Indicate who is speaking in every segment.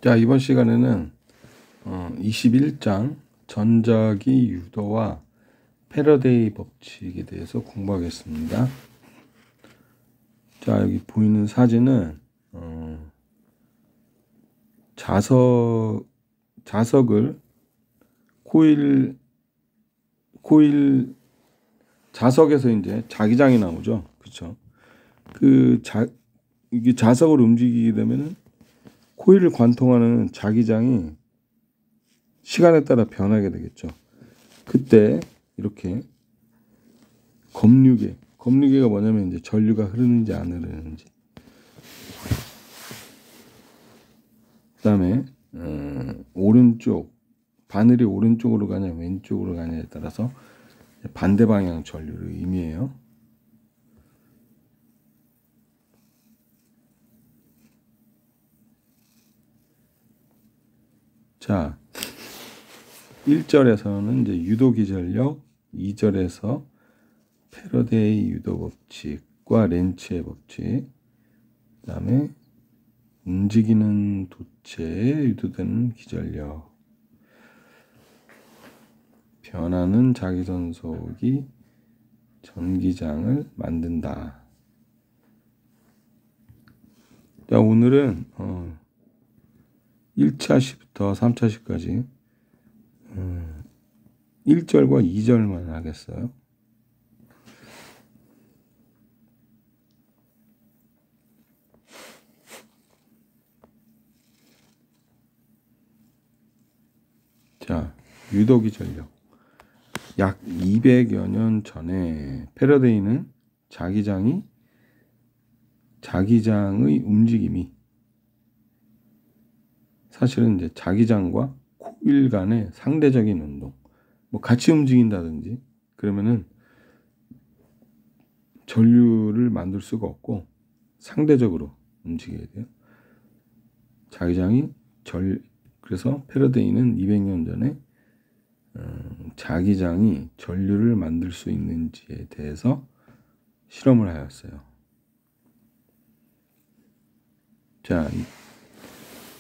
Speaker 1: 자, 이번 시간에는 21장 전자기 유도와 패러데이 법칙에 대해서 공부하겠습니다. 자, 여기 보이는 사진은 자석을 코일 자석에서 이제 자기장이 나오죠. 그렇죠? 이게 자석을 움직이게 되면은 코일을 관통하는 자기장이 시간에 따라 변하게 되겠죠. 그때 이렇게 검류계가 뭐냐면 이제 전류가 흐르는지 안 흐르는지. 그다음에 바늘이 오른쪽으로 가냐 왼쪽으로 가냐에 따라서 반대 방향 전류를 의미해요. 자, 1절에서는 이제 유도기전력, 2절에서 패러데이 유도 법칙과 렌츠의 법칙, 그다음에 움직이는 도체에 유도되는 기전력, 변하는 자기전속이 전기장을 만든다. 자, 오늘은 1차 시부터 3차 시까지 1절과 2절만 하겠어요. 자, 유도기전력. 약 200여 년 전에 패러데이는 자기장의 움직임이 사실은 이제 자기장과 코일 간의 상대적인 운동, 뭐 같이 움직인다든지 그러면은 전류를 만들 수가 없고 상대적으로 움직여야 돼요. 그래서 패러데이는 200년 전에 자기장이 전류를 만들 수 있는지에 대해서 실험을 하였어요. 자,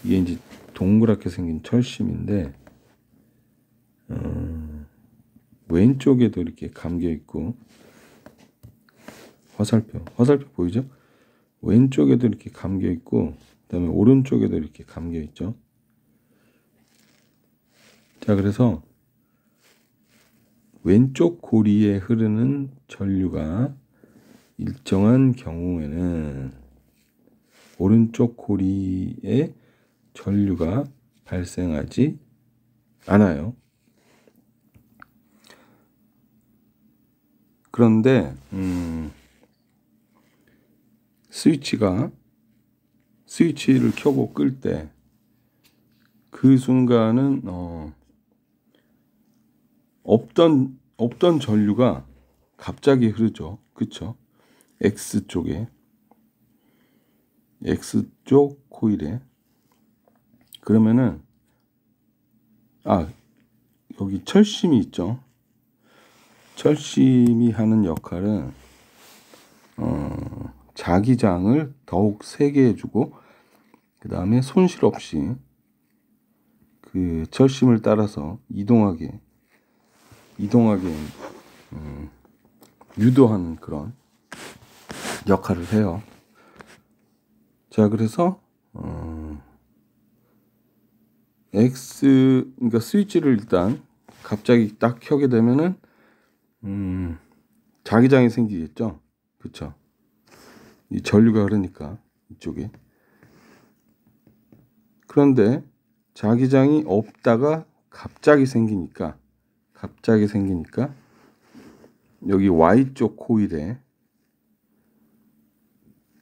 Speaker 1: 이게 이제 동그랗게 생긴 철심인데 왼쪽에도 이렇게 감겨 있고 화살표 보이죠? 왼쪽에도 이렇게 감겨 있고 그다음에 오른쪽에도 이렇게 감겨 있죠. 자, 그래서 왼쪽 고리에 흐르는 전류가 일정한 경우에는 오른쪽 고리에 전류가 발생하지 않아요. 그런데 스위치를 켜고 끌 때 그 순간은 없던 전류가 갑자기 흐르죠. 그쵸? X쪽 코일에. 그러면은 여기 철심이 있죠. 철심이 하는 역할은 자기장을 더욱 세게 해주고 그 다음에 손실 없이 그 철심을 따라서 이동하게 유도하는 그런 역할을 해요. 자, 그래서 그러니까 스위치를 일단 갑자기 딱 켜게 되면은 자기장이 생기겠죠. 그렇죠? 이 전류가 흐르니까 이쪽에. 그런데 자기장이 없다가 갑자기 생기니까 여기 Y쪽 코일에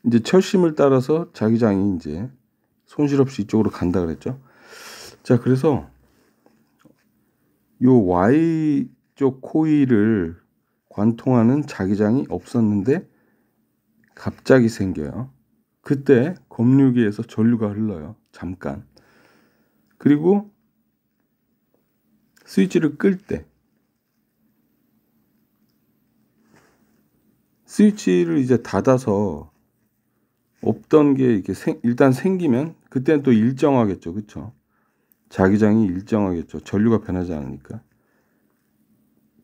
Speaker 1: 이제 철심을 따라서 자기장이 이제 손실 없이 이쪽으로 간다 그랬죠. 자, 그래서 요 Y쪽 코일을 관통하는 자기장이 없었는데 갑자기 생겨요. 그때 검류기에서 전류가 흘러요. 잠깐. 그리고 스위치를 끌 때 스위치를 이제 닫아서 없던 게 이렇게 일단 생기면 그때는 또 일정하겠죠. 그렇죠? 자기장이 일정하겠죠. 전류가 변하지 않으니까.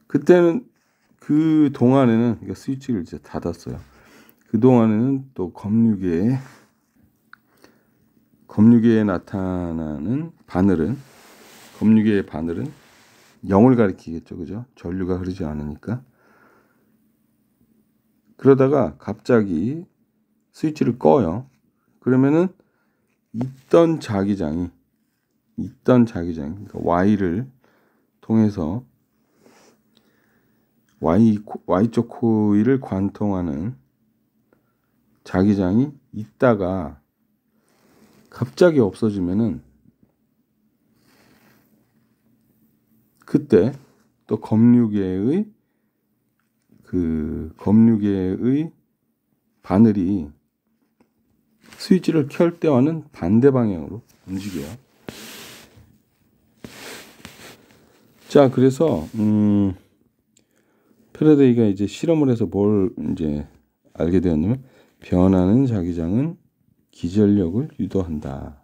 Speaker 1: 그때는 그 동안에는 그러니까 스위치를 이제 닫았어요. 그 동안에는 또 검유계에 나타나는 바늘은 검유계의 바늘은 0을 가리키겠죠. 그죠? 전류가 흐르지 않으니까. 그러다가 갑자기 스위치를 꺼요. 그러면은 있던 자기장이 그러니까 Y를 통해서 Y쪽 코일을 관통하는 자기장이 있다가 갑자기 없어지면은 그때 또 검유계의 바늘이 스위치를 켤 때와는 반대 방향으로 움직여요. 자, 그래서 패러데이가 이제 실험을 해서 뭘 이제 알게 되었냐면 변하는 자기장은 기전력을 유도한다.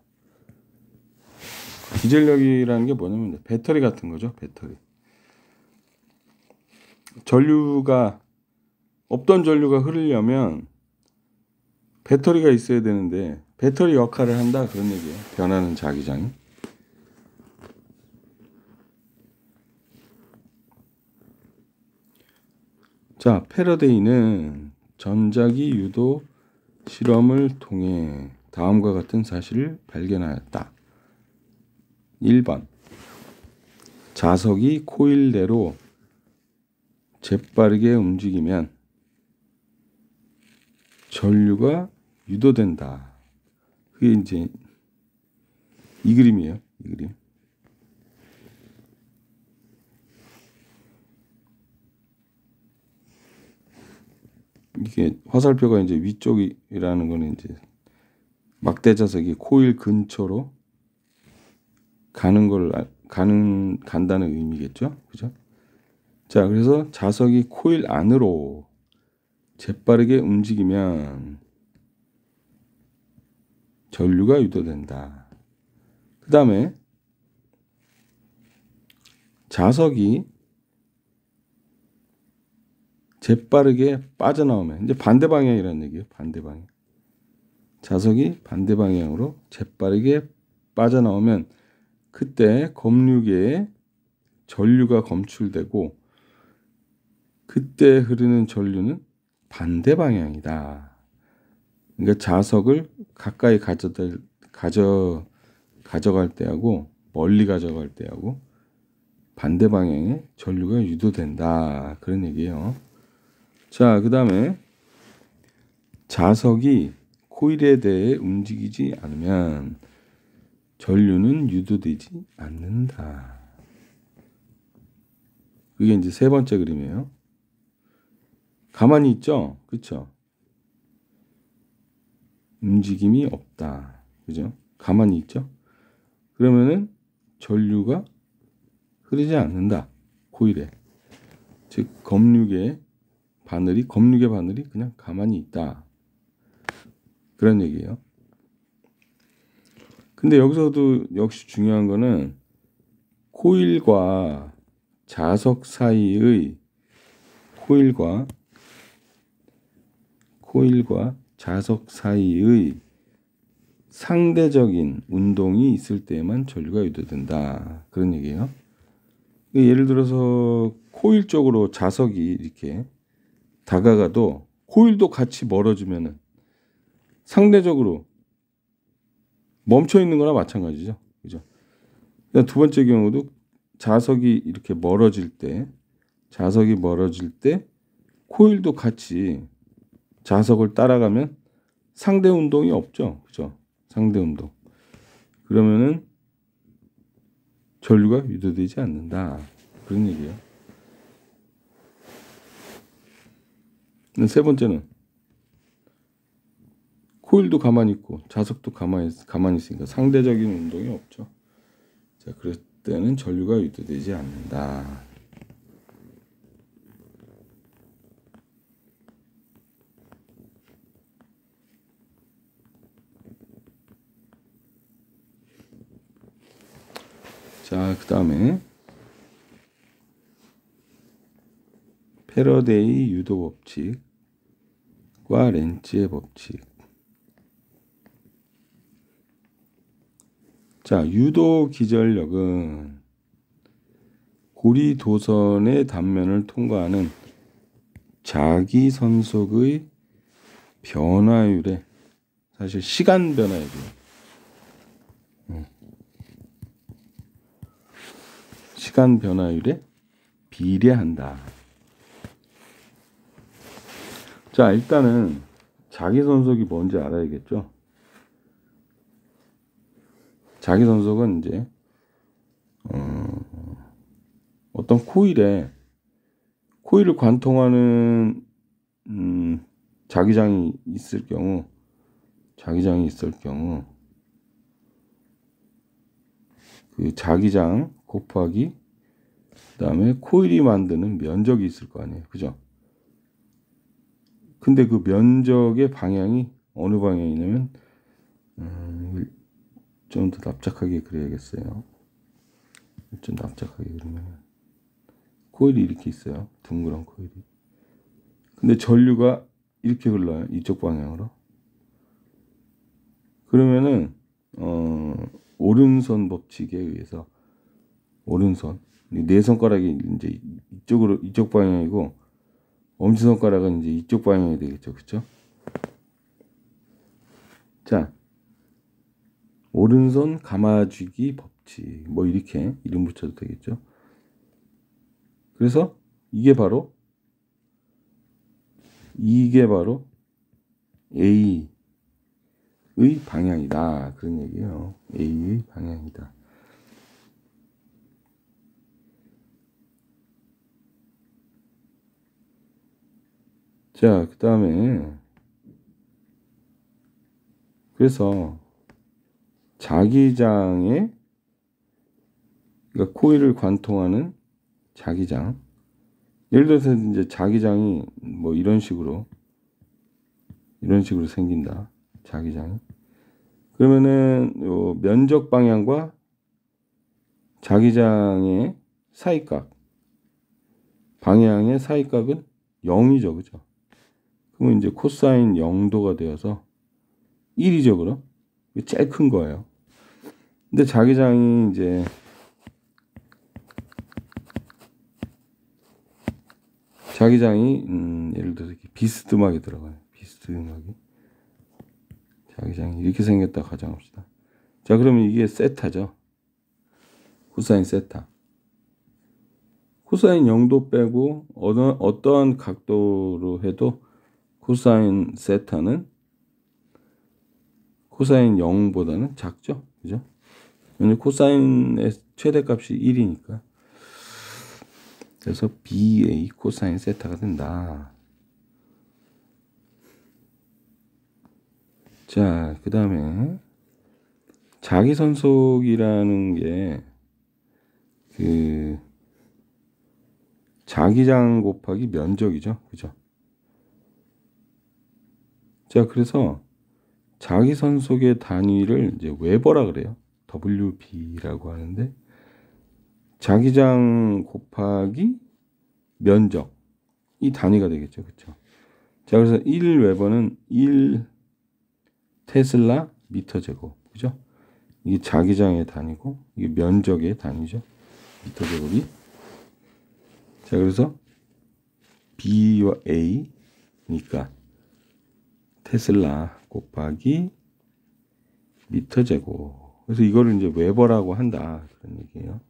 Speaker 1: 기전력이라는 게 뭐냐면 배터리 같은 거죠. 배터리. 없던 전류가 흐르려면 배터리가 있어야 되는데 배터리 역할을 한다 그런 얘기예요. 변하는 자기장이. 자, 패러데이는 전자기 유도 실험을 통해 다음과 같은 사실을 발견하였다. 1번. 자석이 코일대로 재빠르게 움직이면 전류가 유도된다. 그게 이제 이 그림이에요. 이 그림. 이게 화살표가 이제 위쪽이라는 거는 이제 막대 자석이 코일 근처로 간다는 의미겠죠. 그죠? 자, 그래서 자석이 코일 안으로 재빠르게 움직이면 전류가 유도된다. 그 다음에 자석이 재빠르게 빠져나오면 이제 반대 방향이라는 얘기예요. 반대 방향. 자석이 반대 방향으로 재빠르게 빠져나오면 그때 검유계에 전류가 검출되고 그때 흐르는 전류는 반대 방향이다. 그러니까 자석을 가까이 가져갈 때하고 멀리 가져갈 때하고 반대 방향에 전류가 유도된다. 그런 얘기예요. 자, 그 다음에 자석이 코일에 대해 움직이지 않으면 전류는 유도되지 않는다. 그게 이제 세 번째 그림이에요. 가만히 있죠? 그쵸? 움직임이 없다. 그죠? 가만히 있죠? 그러면은 전류가 흐르지 않는다. 코일에. 즉, 검유계 바늘이 그냥 가만히 있다. 그런 얘기예요. 근데 여기서도 역시 중요한 거는 코일과 자석 사이의 자석 사이의 상대적인 운동이 있을 때에만 전류가 유도된다. 그런 얘기예요. 예를 들어서 코일 쪽으로 자석이 이렇게 다가가도 코일도 같이 멀어지면은 상대적으로 멈춰 있는 거나 마찬가지죠. 그죠? 두 번째 경우도 자석이 멀어질 때 코일도 같이 자석을 따라가면 상대 운동이 없죠. 그죠? 상대 운동. 그러면은 전류가 유도되지 않는다. 그런 얘기예요. 세 번째는 코일도 가만히 있고 자석도 가만히 있으니까 상대적인 운동이 없죠. 자, 그럴 때는 전류가 유도되지 않는다. 자, 그 다음에 패러데이 유도 법칙과 렌츠의 법칙. 자, 유도 기전력은 고리도선의 단면을 통과하는 자기선속의 변화율에, 사실 시간 변화율이에요. 시간 변화율에 비례한다. 자, 일단은 자기선속이 뭔지 알아야겠죠. 자기선속은 이제 어떤 코일을 관통하는 자기장이 있을 경우 그 자기장 곱하기 그다음에 코일이 만드는 면적이 있을 거 아니에요, 그죠? 근데 그 면적의 방향이 어느 방향이냐면 좀 더 납작하게 그려야겠어요. 좀 납작하게 그리면 코일이 이렇게 있어요, 둥그런 코일이. 근데 전류가 이렇게 흘러요, 이쪽 방향으로. 그러면은 오른손 법칙에 의해서 오른손 네 손가락이 이제 이쪽 방향이고 엄지손가락은 이제 이쪽 방향이 되겠죠, 그렇죠? 자, 오른손 감아주기 법칙 뭐 이렇게 이름 붙여도 되겠죠. 그래서 이게 바로 A의 방향이다, 그런 얘기예요. A의 방향이다. 자, 그 다음에 그래서 자기장에, 그러니까 코일을 관통하는 자기장, 예를 들어서 이제 자기장이 뭐 이런 식으로 생긴다, 자기장이. 그러면은 요 면적 방향과 자기장의 사이각, 방향의 사이각은 0이죠, 그죠? 그러면 이제 코사인 0도가 되어서 1이죠, 그럼? 제일 큰 거예요. 근데 자기장이 이제 예를 들어서 이렇게 비스듬하게 들어가요. 비스듬하게. 자기장이 이렇게 생겼다 가정합시다. 자, 그러면 이게 세타죠. 코사인 세타. 코사인 0도 빼고 어떠한 각도로 해도 코사인 세타는 코사인 0보다는 작죠, 그죠? 왜냐면 코사인의 최대값이 1이니까. 그래서 BA 코사인 세타가 된다. 자, 그 다음에 자기선속이라는 게 그 자기장 곱하기 면적이죠, 그죠? 자, 그래서 자기선속의 단위를 이제 웨버라 그래요. WB라고 하는데, 자기장 곱하기 면적, 이 단위가 되겠죠, 그렇죠? 자, 그래서 1웨버는 1 테슬라 미터 제곱, 그죠? 이게 자기장의 단위고 이게 면적의 단위죠, 미터 제곱이. 자, 그래서 B와 A니까 테슬라 곱하기 미터 제곱. 그래서 이거를 이제 웨버라고 한다, 그런 얘기예요.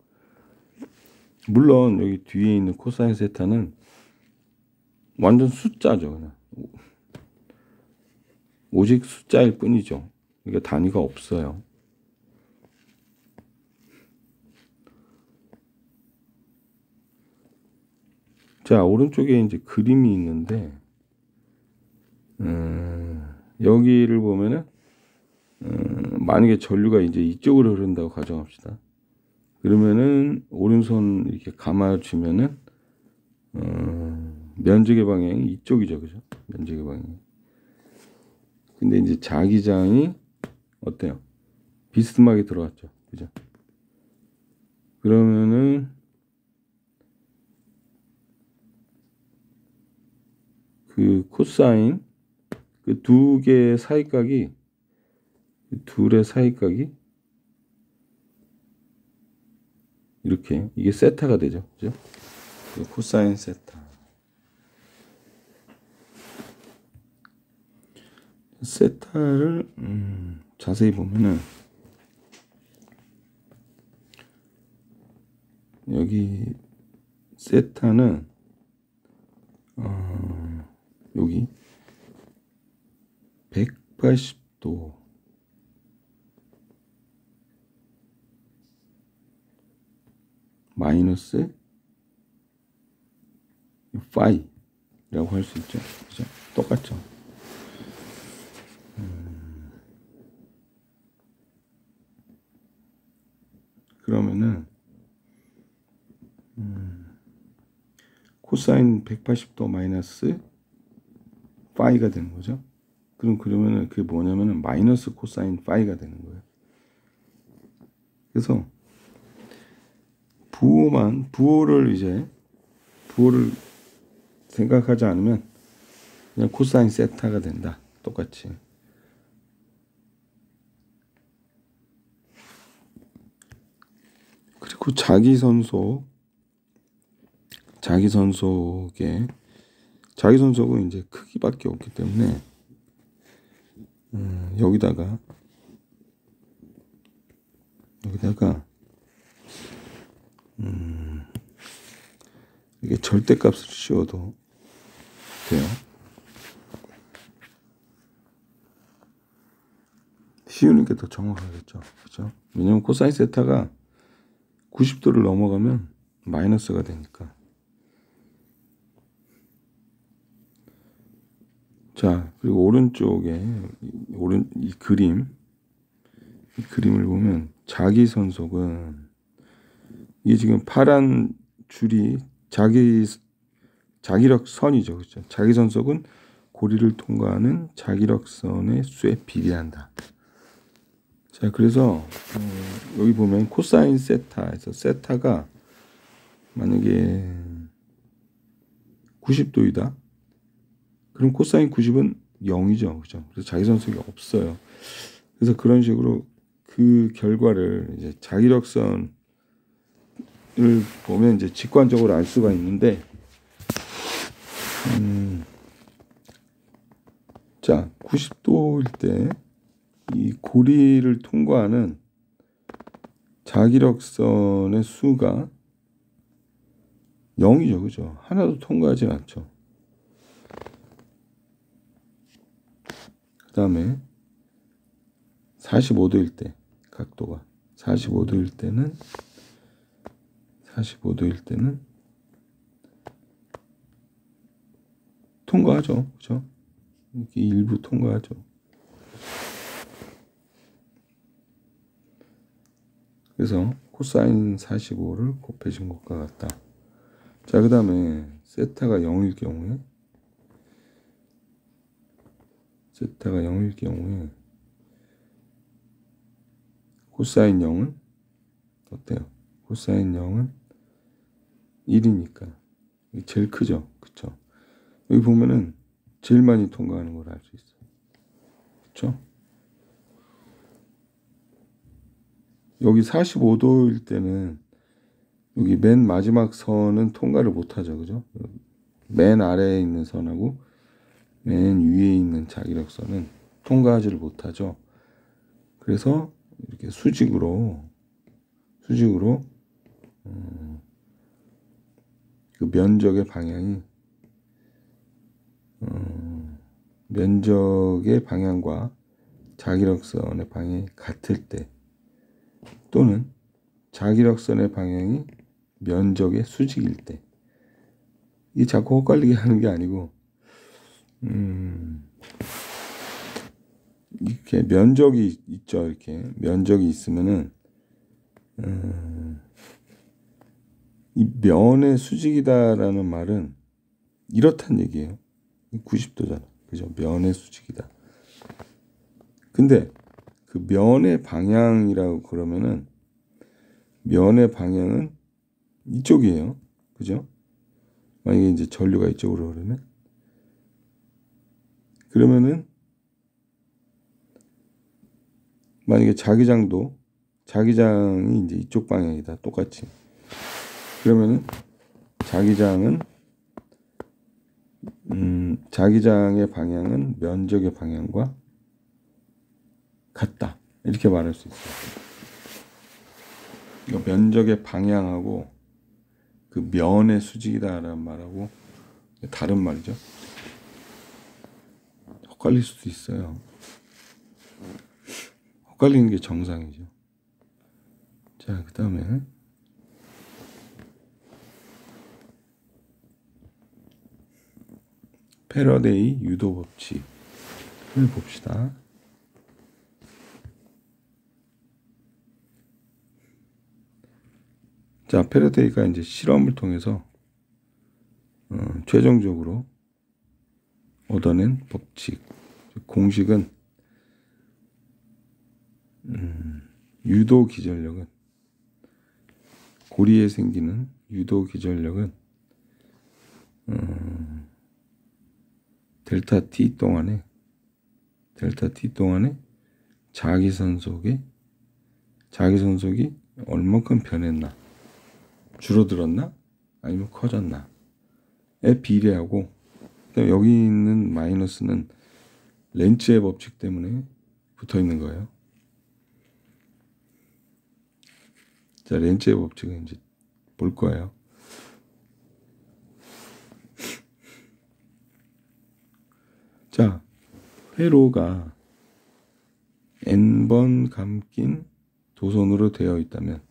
Speaker 1: 물론 여기 뒤에 있는 코사인 세타는 완전 숫자죠, 그냥. 오직 숫자일 뿐이죠. 그러니까 단위가 없어요. 자, 오른쪽에 이제 그림이 있는데, 여기를 보면은, 만약에 전류가 이제 이쪽으로 흐른다고 가정합시다. 그러면은, 오른손 이렇게 감아주면은, 면적의 방향이 이쪽이죠, 그죠? 면적의 방향이. 근데 이제 자기장이 어때요? 비스듬하게 들어갔죠, 그죠? 그러면은 그 코사인 그 두 개의 사이각이 둘의 사이각이 이렇게 이게 세타가 되죠. 그죠? 코사인 세타. 세타를 자세히 보면은 여기 세타는 여기 180도 마이너스 파이라고 할 수 있죠. 그죠? 똑같죠. 그러면은 코사인 180도 마이너스 파이가 되는 거죠. 그러면은 그게 뭐냐면은 마이너스 코사인 파이가 되는 거예요. 그래서 부호를 생각하지 않으면 그냥 코사인 세타가 된다. 똑같이. 그리고 자기선속은 이제 크기밖에 없기 때문에 여기다가 이게 절대값을 씌워도 돼요. 씌우는 게 더 정확하겠죠. 그렇죠? 왜냐면 코사인 세타가 90도를 넘어가면 마이너스가 되니까. 자, 그리고 오른쪽에 이 그림을 보면 자기선속은 이게 지금 파란 줄이 자기력선이죠. 그렇죠? 자기선속은 고리를 통과하는 자기력선의 수에 비례한다. 자, 그래서 여기 보면 코사인 세타에서 세타가 만약에 90도이다. 그럼 코사인 90은 0이죠. 그죠? 그래서 자기선속이 없어요. 그래서 그런 식으로 그 결과를 이제 자기력선을 보면 이제 직관적으로 알 수가 있는데, 자, 90도일 때 이 고리를 통과하는 자기력선의 수가 0이죠. 그죠? 하나도 통과하지 않죠. 그 다음에 45도일 때 각도가 45도일 때는 통과하죠. 그죠? 이렇게 일부 통과하죠. 그래서 코사인 45를 곱해준 것과 같다. 자, 그 다음에 세타가 0일 경우에 코사인 0은 어때요? 코사인 0은 1이니까 제일 크죠. 그쵸? 여기 보면은 제일 많이 통과하는 걸 알 수 있어요. 그쵸? 여기 45도일 때는 여기 맨 마지막 선은 통과를 못하죠. 그죠? 맨 아래에 있는 선하고 맨 위에 있는 자기력선은 통과하지를 못하죠. 그래서 이렇게 수직으로 그 면적의 방향과 자기력선의 방향이 같을 때, 또는 자기력선의 방향이 면적의 수직일 때, 이게 자꾸 헛갈리게 하는 게 아니고, 이렇게 면적이 있죠. 이렇게 면적이 있으면은 이 면의 수직이다라는 말은 이렇단 얘기예요. 90도잖아. 그죠? 면의 수직이다. 근데 그 면의 방향이라고 그러면은 면의 방향은 이쪽이에요. 그죠? 만약에 이제 전류가 이쪽으로 그러면은 만약에 자기장이 이제 이쪽 방향이다. 똑같이. 그러면은 자기장의 방향은 면적의 방향과 같다. 이렇게 말할 수 있어요. 그러니까 면적의 방향하고 그 면의 수직이다라는 말하고 다른 말이죠. 헷갈릴 수도 있어요. 헷갈리는 게 정상이죠. 자, 그 다음에 패러데이 유도 법칙을 봅시다. 자, 패러데이가 이제 실험을 통해서 최종적으로 얻어낸 법칙, 공식은 유도 기전력은 고리에 생기는 유도 기전력은 델타 t 동안에 자기선속이 얼만큼 변했나, 줄어들었나, 아니면 커졌나에 비례하고, 그다음에 여기 있는 마이너스는 렌츠의 법칙 때문에 붙어 있는 거예요. 자, 렌츠의 법칙은 이제 볼 거예요. 자, 회로가 n번 감긴 도선으로 되어 있다면,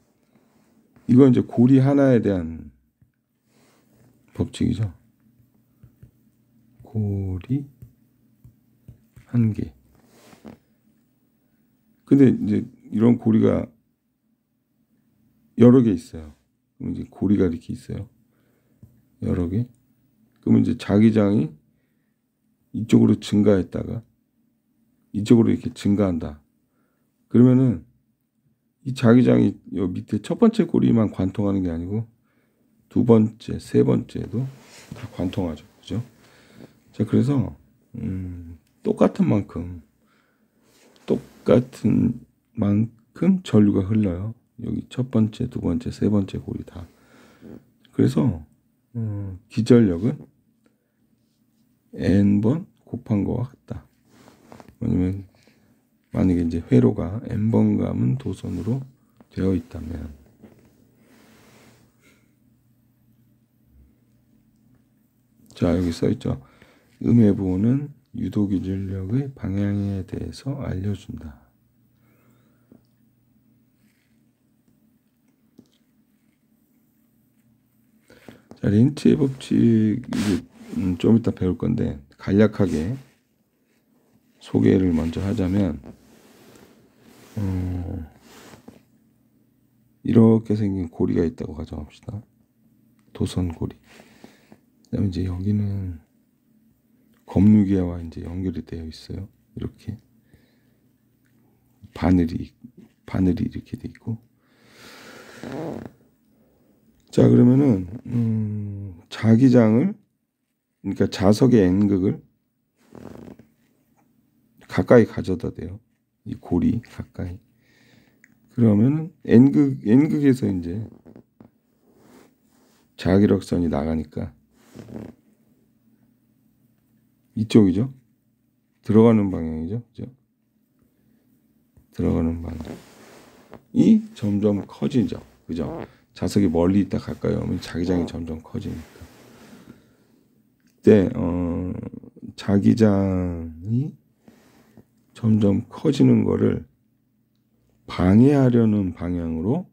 Speaker 1: 이건 이제 고리 하나에 대한 법칙이죠. 고리 한 개. 근데 이제 이런 고리가 여러 개 있어요. 그럼 이제 고리가 이렇게 있어요. 여러 개. 그러면 이제 자기장이 이쪽으로 증가했다가 이쪽으로 이렇게 증가한다. 그러면은 이 자기장이 요 밑에 첫 번째 고리만 관통하는 게 아니고 두 번째, 세 번째도 다 관통하죠. 그죠? 자, 그래서 똑같은 만큼 전류가 흘러요. 여기 첫 번째, 두 번째, 세 번째 고리 다. 그래서 기전력은 n번 곱한 거와 같다. 왜냐면 만약에 이제 회로가 n번 감은 도선으로 되어 있다면, 자, 여기 써 있죠. 음해부호는 유도 기전력의 방향에 대해서 알려준다. 자, 렌츠의 법칙 이제 좀 이따 배울 건데 간략하게 소개를 먼저 하자면, 이렇게 생긴 고리가 있다고 가정합시다. 도선 고리. 그다음에 이제 여기는 검누기와 이제 연결이 되어 있어요. 이렇게 바늘이 이렇게 돼 있고. 자, 그러면은 자기장을, 그러니까 자석의 N극을 가까이 가져다 대요. 이 고리 가까이. 그러면은 N극에서 이제 자기력선이 나가니까 이쪽이죠. 들어가는 방향이죠. 그죠? 들어가는 방향이 점점 커지죠. 그죠? 자석이 멀리 있다 가까이 오면 자기장이 점점 커지니까. 그때 자기장이 점점 커지는 거를 방해하려는 방향으로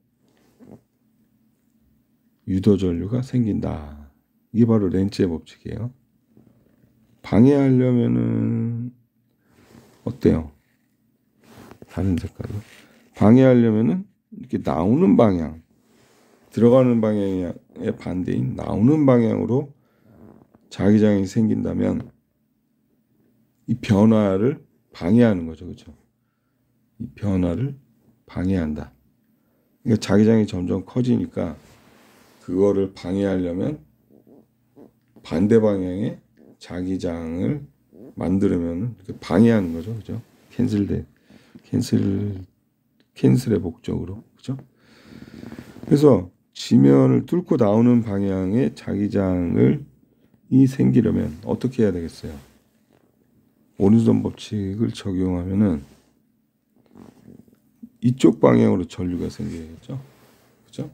Speaker 1: 유도전류가 생긴다. 이게 바로 렌츠의 법칙이에요. 방해하려면은 어때요? 다른 색깔로. 방해하려면은 이렇게 나오는 방향, 들어가는 방향의 반대인 나오는 방향으로 자기장이 생긴다면 이 변화를 방해하는 거죠. 그렇죠? 이 변화를 방해한다. 그러니까 자기장이 점점 커지니까 그거를 방해하려면 반대 방향에 자기장을 만들면 방해하는 거죠, 그죠? 캔슬의 목적으로, 그죠? 그래서 지면을 뚫고 나오는 방향에 자기장을 생기려면 어떻게 해야 되겠어요? 오른손 법칙을 적용하면은 이쪽 방향으로 전류가 생겨야겠죠, 그죠?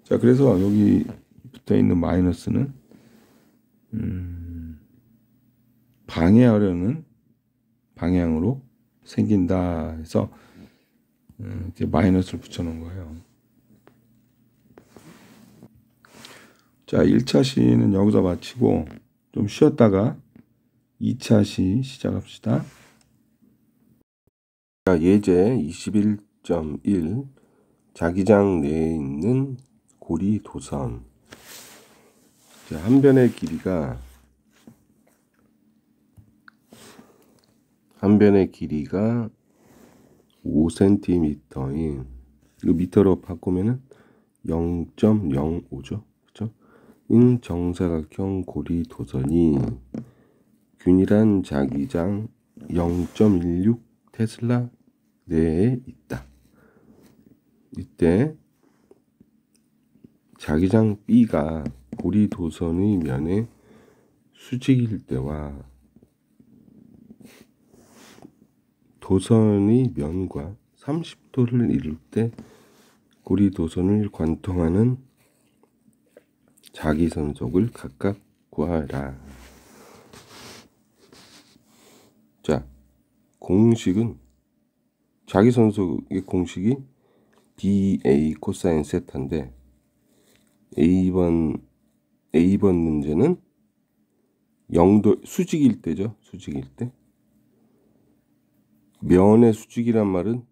Speaker 1: 자, 그래서 여기 붙어 있는 마이너스는 방해하려는 방향으로 생긴다 해서 이렇게 마이너스를 붙여놓은 거예요. 자, 1차 시는 여기서 마치고 좀 쉬었다가 2차 시 시작합시다. 자, 예제 21.1 자기장 내에 있는 고리 도선. 자, 한 변의 길이가 5cm인, 이거 미터로 바꾸면은 0.05죠. 그죠? 인 정사각형 고리 도선이 균일한 자기장 0.16 테슬라 내에 있다. 이때 자기장 B가 고리 도선의 면에 수직일 때와 도선의 면과 30도를 이룰 때 고리 도선을 관통하는 자기선속을 각각 구하라. 자, 공식은 자기선속의 공식이 dA 코사인 세타인데 A번 문제는 0도 수직일 때죠. 수직일 때. 면의 수직이란 말은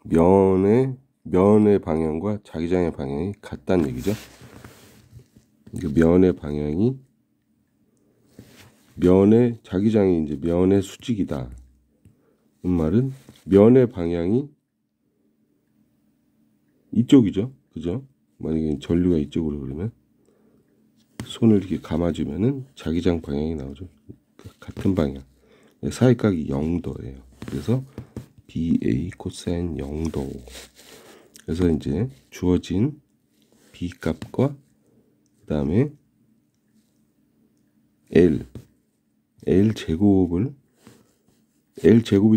Speaker 1: 면의 방향과 자기장의 방향이 같다는 얘기죠. 면의 방향이 자기장이 이제 면의 수직이다. 이 말은 면의 방향이 이쪽이죠. 그죠? 만약에 전류가 이쪽으로 그러면 손을 이렇게 감아주면은 자기장 방향이 나오죠. 같은 방향. 사이각이 0도예요. 그래서 BA 코사인 0도. 그래서 이제 주어진 B 값과 그 다음에 L 제곱이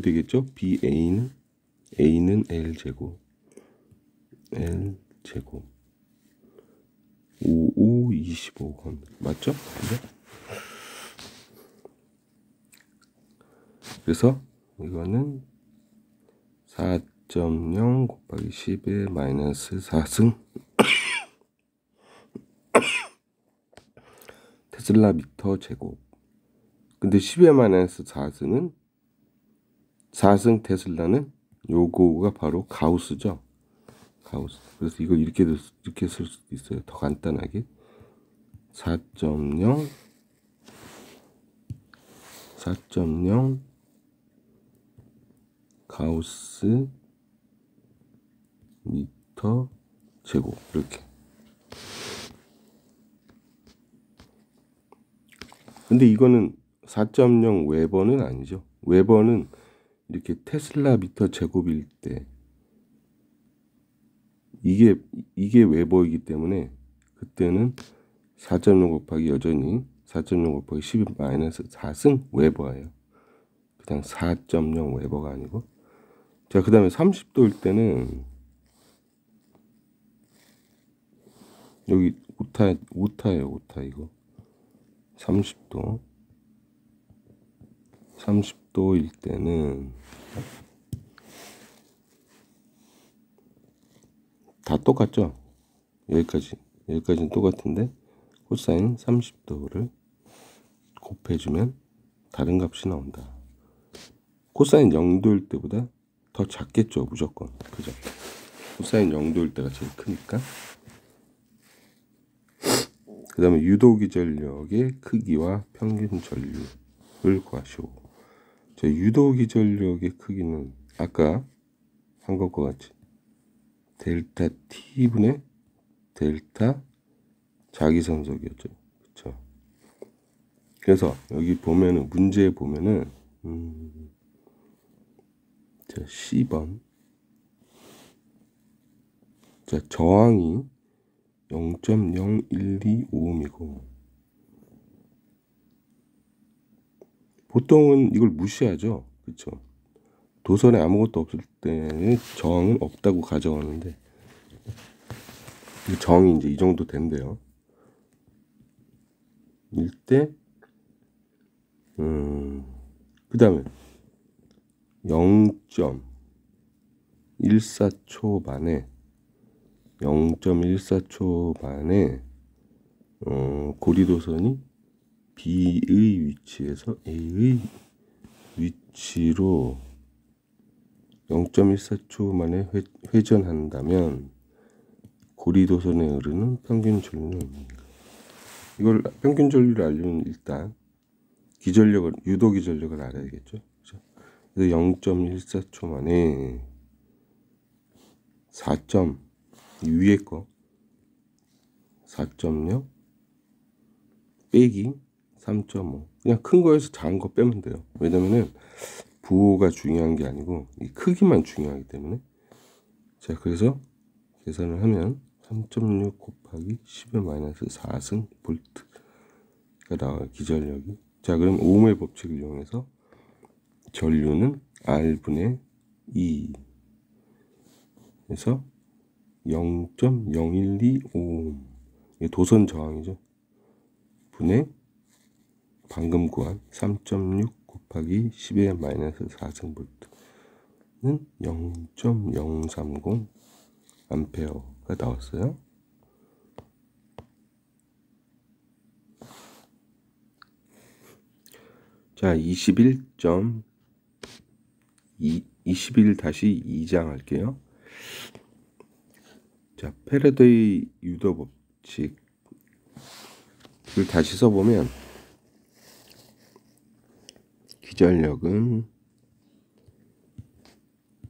Speaker 1: 되겠죠. A는 L 제곱 5525 맞죠? 그래서 이거는 4.0 곱하기 10의 마이너스 4승 테슬라 미터 제곱. 근데 10의 마이너스 4승은 4승 테슬라는 요거가 바로 가우스죠. 가우스. 그래서 이거 이렇게 쓸 수도 있어요. 더 간단하게 4.0 가우스 미터 제곱 이렇게. 근데 이거는 4.0 웨버는 아니죠. 웨버는 이렇게 테슬라 미터 제곱일 때 이게 웨버이기 때문에 그때는 4.0 곱하기 여전히 4.0 곱하기 12 마이너스 4승 웨버예요. 그냥 4.0 웨버가 아니고. 자, 그 다음에 30도일 때는 여기 오타예요. 오타 이거 30도일 때는 다 똑같죠. 여기까지는 똑같은데 코사인 30도를 곱해주면 다른 값이 나온다. 코사인 0도일 때보다 더 작겠죠. 무조건. 그죠? 코사인 0도일 때가 제일 크니까. 그 다음에 유도기 전력의 크기와 평균 전류를 구하시오. 자, 유도기전력의 크기는 아까 한 것과 같이 델타 T분의 델타 자기선속이었죠. 그쵸? 그래서 여기 보면은 문제에 보면은 자, C번. 자, 저항이 0.0125옴이고 보통은 이걸 무시하죠. 그쵸? 도선에 아무것도 없을 때는 저항은 없다고 가정하는데 저항이 이제 이 정도 된대요. 일때 그 다음에 0.14초 만에 0.14초 만에 고리도선이 B의 위치에서 A의 위치로 0.14초 만에 회전한다면 고리도선에 흐르는 평균 전류는 이걸 평균 전류를 알려면 일단 기전력을 유도 기전력을 알아야겠죠. 그래서 0.14초 만에 4점 위에 거 4.0 빼기 3.5 그냥 큰 거에서 작은 거 빼면 돼요. 왜냐면은 부호가 중요한 게 아니고 이 크기만 중요하기 때문에. 자, 그래서 계산을 하면 3.6 곱하기 10의 마이너스 4승 볼트가 나와요. 기전력이. 자, 그럼 오음의 법칙을 이용해서 전류는 R분의 2 그래서 0.0125옴 도선 저항이죠. 분의 방금 구한 3.6 곱하기 10의 마이너스 4승 볼트는 0.030 암페어가 나왔어요. 자, 21-2장 할게요. 자, 패러데이 유도 법칙을 다시 써보면 기전력은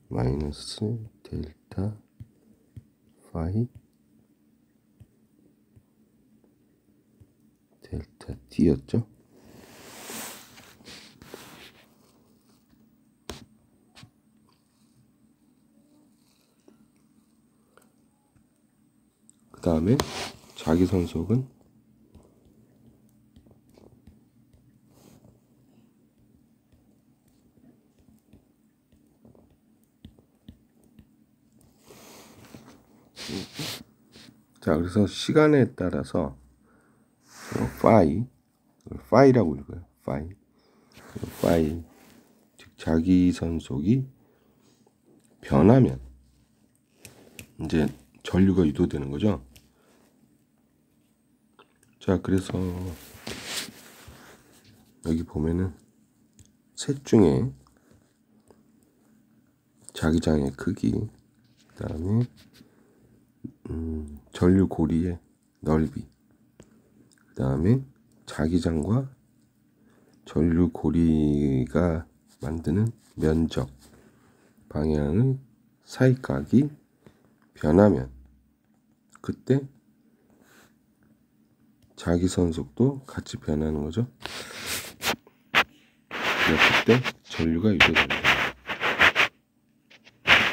Speaker 1: 마이너스 델타 파이 델타 T였죠. 그 다음에 자기선속은 자, 그래서 시간에 따라서 파이라고 읽어요. 파이 즉 자기선속이 변하면 이제 전류가 유도되는 거죠. 자, 그래서 여기 보면은 셋 중에 자기장의 크기, 그 다음에 전류 고리의 넓이, 그 다음에 자기장과 전류 고리가 만드는 면적, 방향의 사이각이 변하면 그때 자기선속도 같이 변하는 거죠. 그때 전류가 유도된다.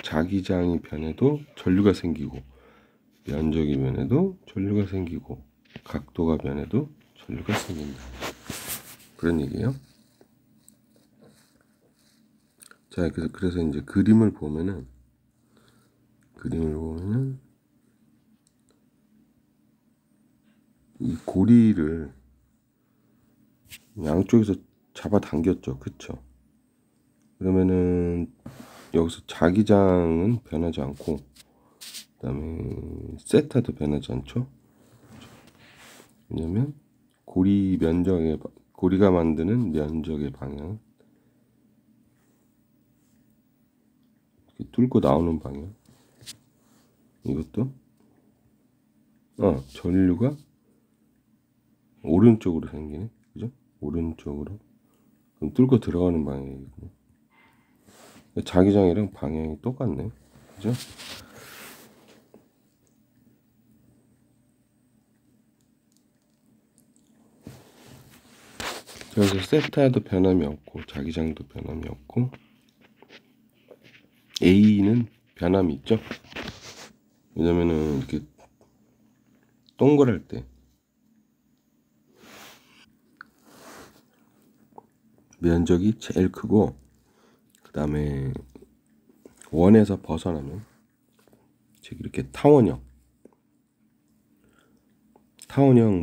Speaker 1: 자기장이 변해도 전류가 생기고 면적이 변해도 전류가 생기고 각도가 변해도 전류가 생긴다. 그런 얘기예요. 자, 그래서 이제 그림을 보면은 이 고리를 양쪽에서 잡아당겼죠. 그쵸? 그러면은 여기서 자기장은 변하지 않고 그 다음에 세타도 변하지 않죠. 왜냐면 고리가 만드는 면적의 방향, 이렇게 뚫고 나오는 방향, 이것도 전류가 오른쪽으로 생기네. 그죠? 오른쪽으로 그럼 뚫고 들어가는 방향이고, 자기장이랑 방향이 똑같네. 그죠? 그래서 세타도 변함이 없고 자기장도 변함이 없고 A는 변함이 있죠. 왜냐면은 이렇게 동그랄 때 면적이 제일 크고, 그 다음에 원에서 벗어나면 즉 이렇게 타원형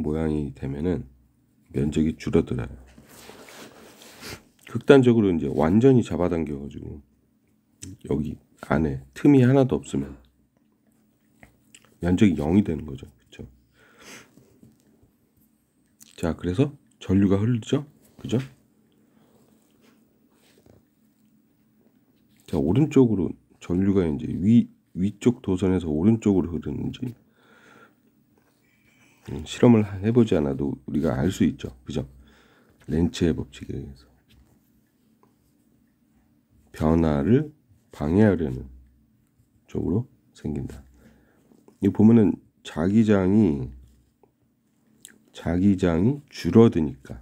Speaker 1: 모양이 되면은 면적이 줄어들어요. 극단적으로 이제 완전히 잡아당겨가지고 여기 안에 틈이 하나도 없으면 면적이 0이 되는 거죠. 그렇죠? 자, 그래서 전류가 흐르죠. 그죠? 자, 오른쪽으로 전류가 이제 위쪽 도선에서 오른쪽으로 흐르는지 실험을 해보지 않아도 우리가 알 수 있죠. 그죠? 렌츠의 법칙에 의해서 변화를 방해하려는 쪽으로 생긴다. 이 보면은 자기장이 줄어드니까,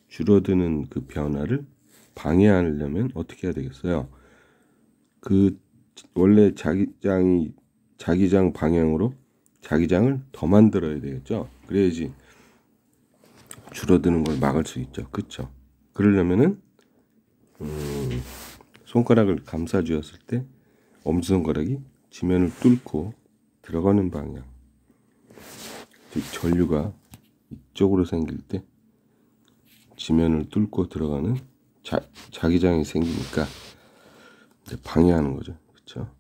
Speaker 1: 줄어드는 그 변화를 방해하려면 어떻게 해야 되겠어요? 그 원래 자기장 방향으로 자기장을 더 만들어야 되겠죠. 그래야지 줄어드는 걸 막을 수 있죠. 그렇죠? 그러려면은 손가락을 감싸 쥐었을 때 엄지손가락이 지면을 뚫고 들어가는 방향, 즉 전류가 이쪽으로 생길 때 지면을 뚫고 들어가는 자기장이 생기니까 이제 방해하는 거죠. 그렇죠?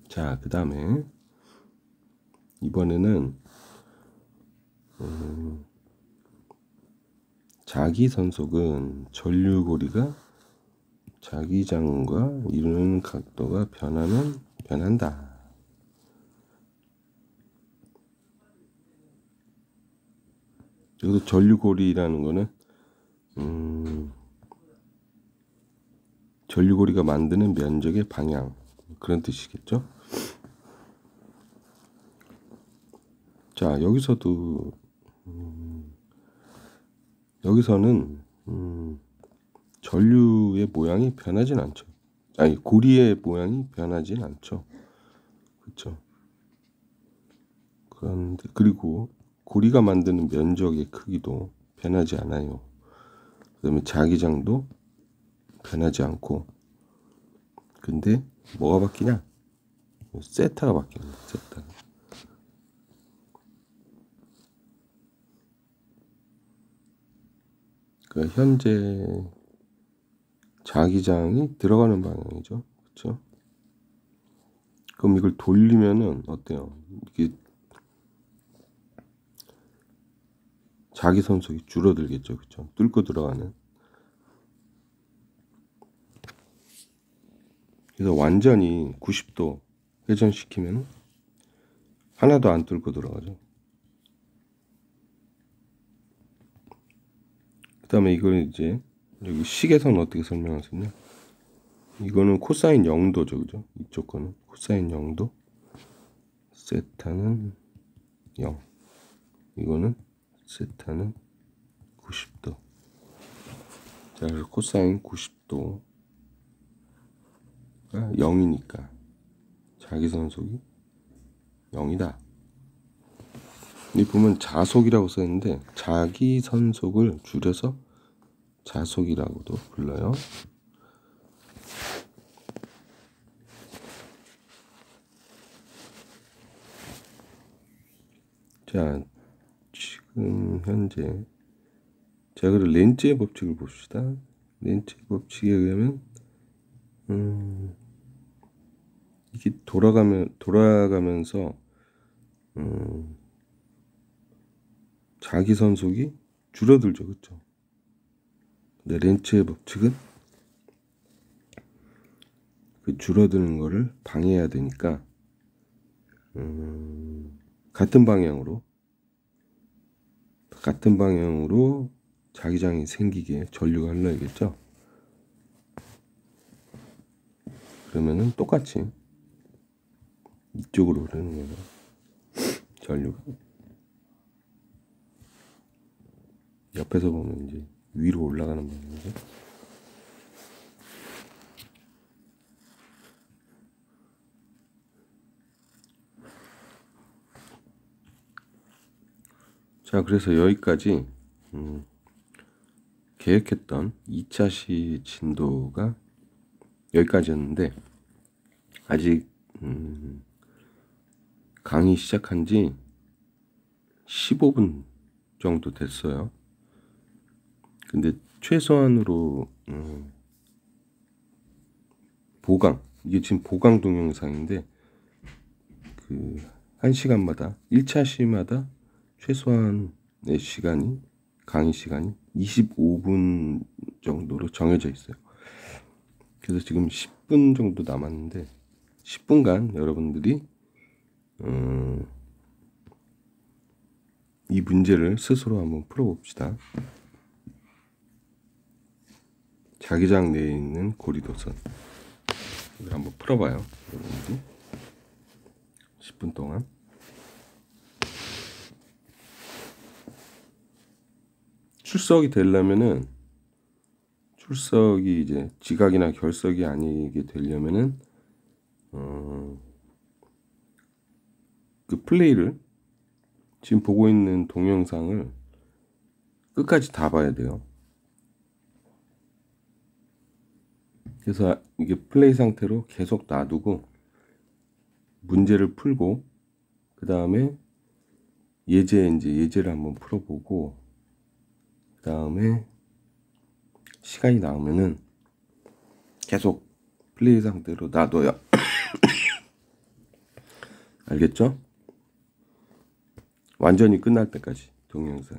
Speaker 1: 자, 그 다음에 이번에는 자기선속은 전류고리가 자기장과 이루는 각도가 변한다. 여기서 전류고리라는 거는 전류고리가 만드는 면적의 방향, 그런 뜻이겠죠. 자, 여기서는 전류의 모양이 변하진 않죠. 아니, 고리의 모양이 변하진 않죠. 그렇죠. 그런데 그리고 고리가 만드는 면적의 크기도 변하지 않아요. 그다음에 자기장도 변하지 않고, 근데 뭐가 바뀌냐? 세타가 바뀌는 거야. 세타. 그러니까 현재 자기장이 들어가는 방향이죠. 그렇죠? 그럼 이걸 돌리면은 어때요? 이게 자기선속이 줄어들겠죠. 그렇죠? 뚫고 들어가는. 그래서 완전히 90도 회전시키면 하나도 안 뚫고 들어가죠. 그 다음에 이걸 이제 여기 식에서는 어떻게 설명할 수 있냐? 이거는 코사인 0도죠. 그죠? 이쪽 거는 코사인 0도, 세타는 0, 이거는 세타는 90도. 자, 그래서 코사인 90도가 0이니까 자기선속이 0이다. 이 보면 자속이라고 써있는데 자기선속을 줄여서 자속이라고도 불러요. 자, 지금 현재 자, 그럼 렌츠의 법칙을 봅시다. 렌츠의 법칙에 의하면 이게 돌아가면서 자기선속이 줄어들죠. 그렇죠? 근데 렌츠의 법칙은 그 줄어드는 거를 방해해야 되니까 같은 방향으로 자기장이 생기게 전류가 흘러야겠죠. 그러면은 똑같이 이쪽으로 흐르는 거예요. 전류가 옆에서 보면 이제 위로 올라가는 방향이죠. 자, 그래서 여기까지 계획했던 2차 시 진도가 여기까지였는데 아직 강의 시작한 지 15분 정도 됐어요. 근데 최소한으로 보강, 이게 지금 보강 동영상인데 그 1시간마다 1차 시마다 최소한의 시간이 강의 시간이 25분 정도로 정해져 있어요. 그래서 지금 10분 정도 남았는데 10분간 여러분들이 이 문제를 스스로 한번 풀어봅시다. 자기장 내에 있는 고리도선 이걸 한번 풀어봐요. 여러분들이 10분 동안. 출석이 되려면은 출석이 이제 지각이나 결석이 아니게 되려면은 그 플레이를 지금 보고 있는 동영상을 끝까지 다 봐야 돼요. 그래서 이게 플레이 상태로 계속 놔두고 문제를 풀고 그 다음에 예제를 한번 풀어보고 그 다음에 시간이 나오면은 계속 플레이 상태로 놔둬요. 알겠죠? 완전히 끝날 때까지 동영상.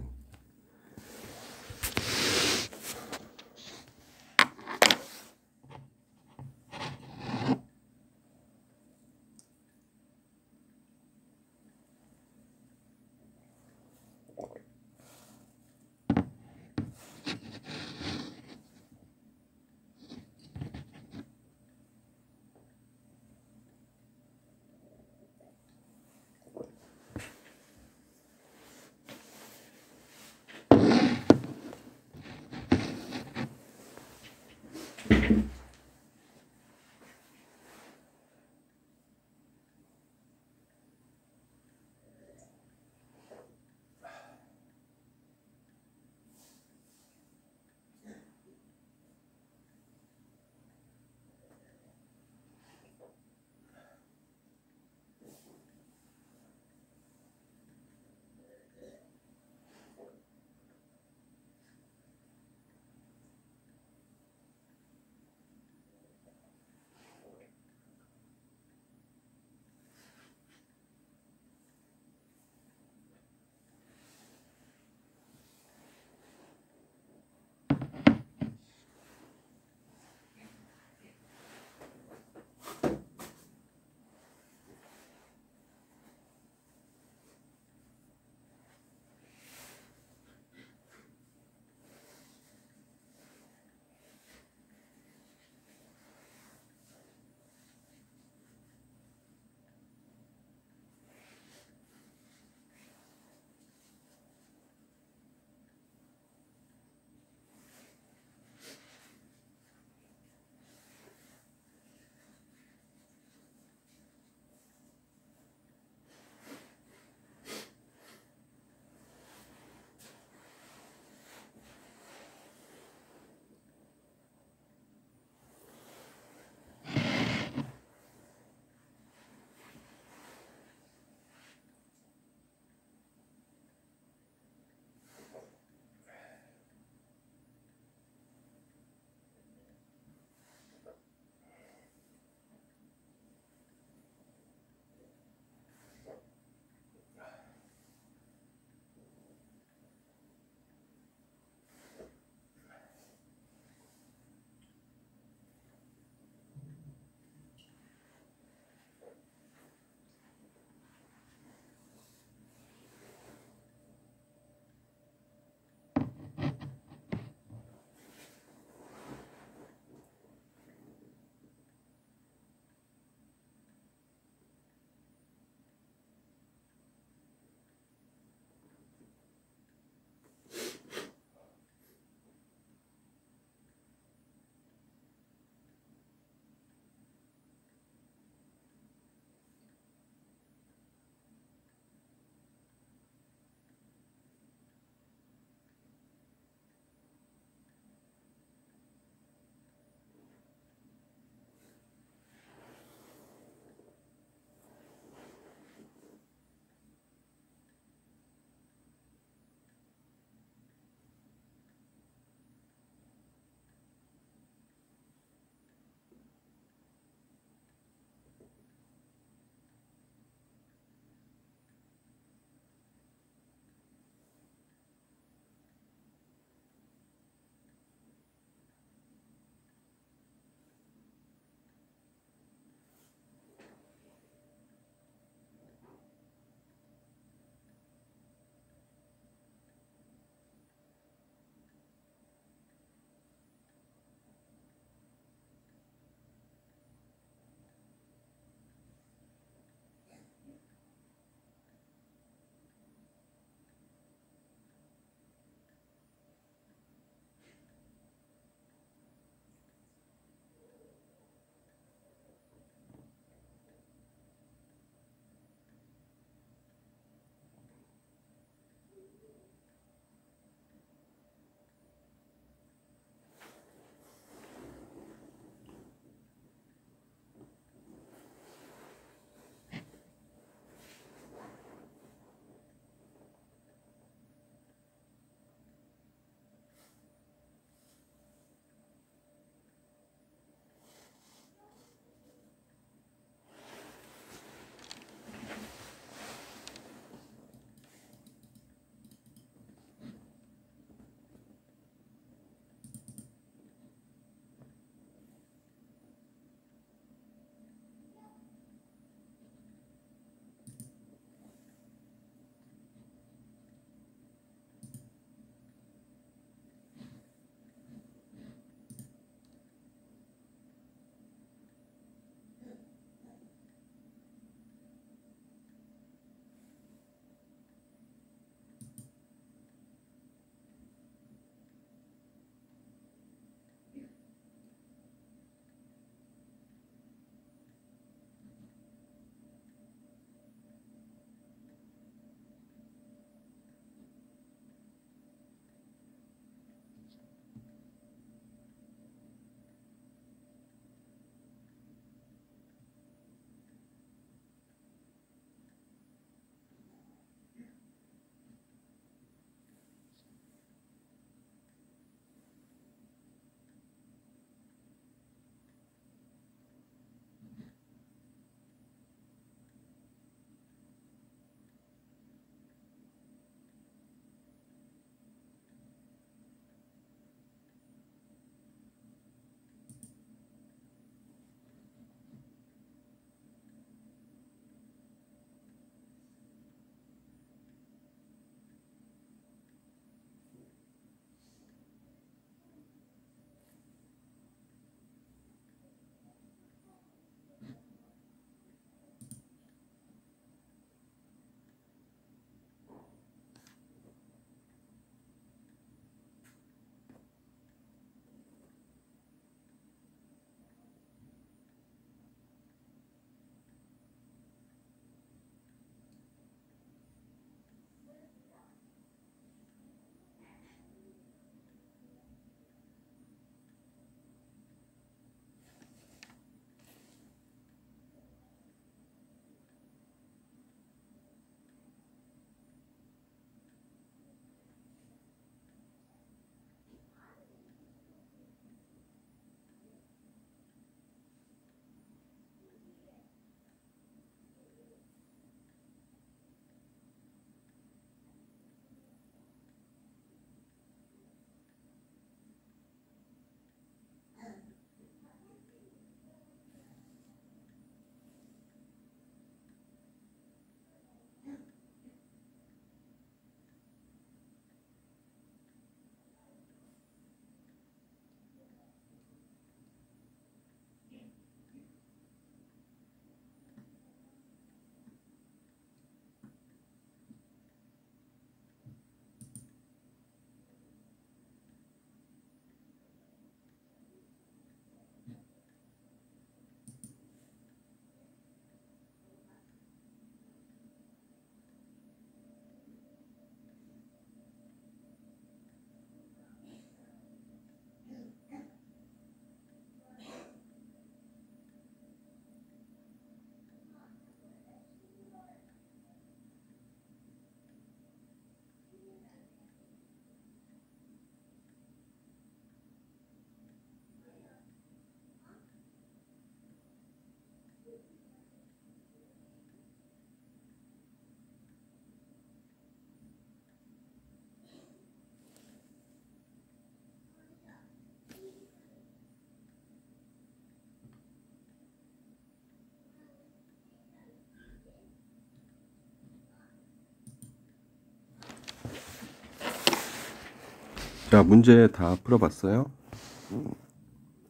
Speaker 1: 자, 문제 다 풀어봤어요?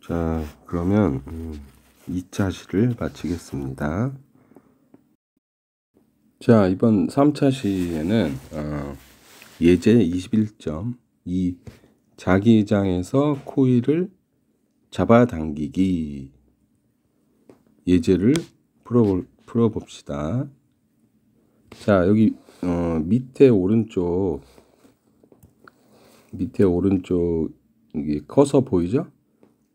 Speaker 1: 자, 그러면 2차 시를 마치겠습니다. 자, 이번 3차 시에는 예제 21.2 자기장에서 코일을 잡아당기기 예제를 풀어봅시다. 자, 여기 밑에 오른쪽 이게 커서 보이죠?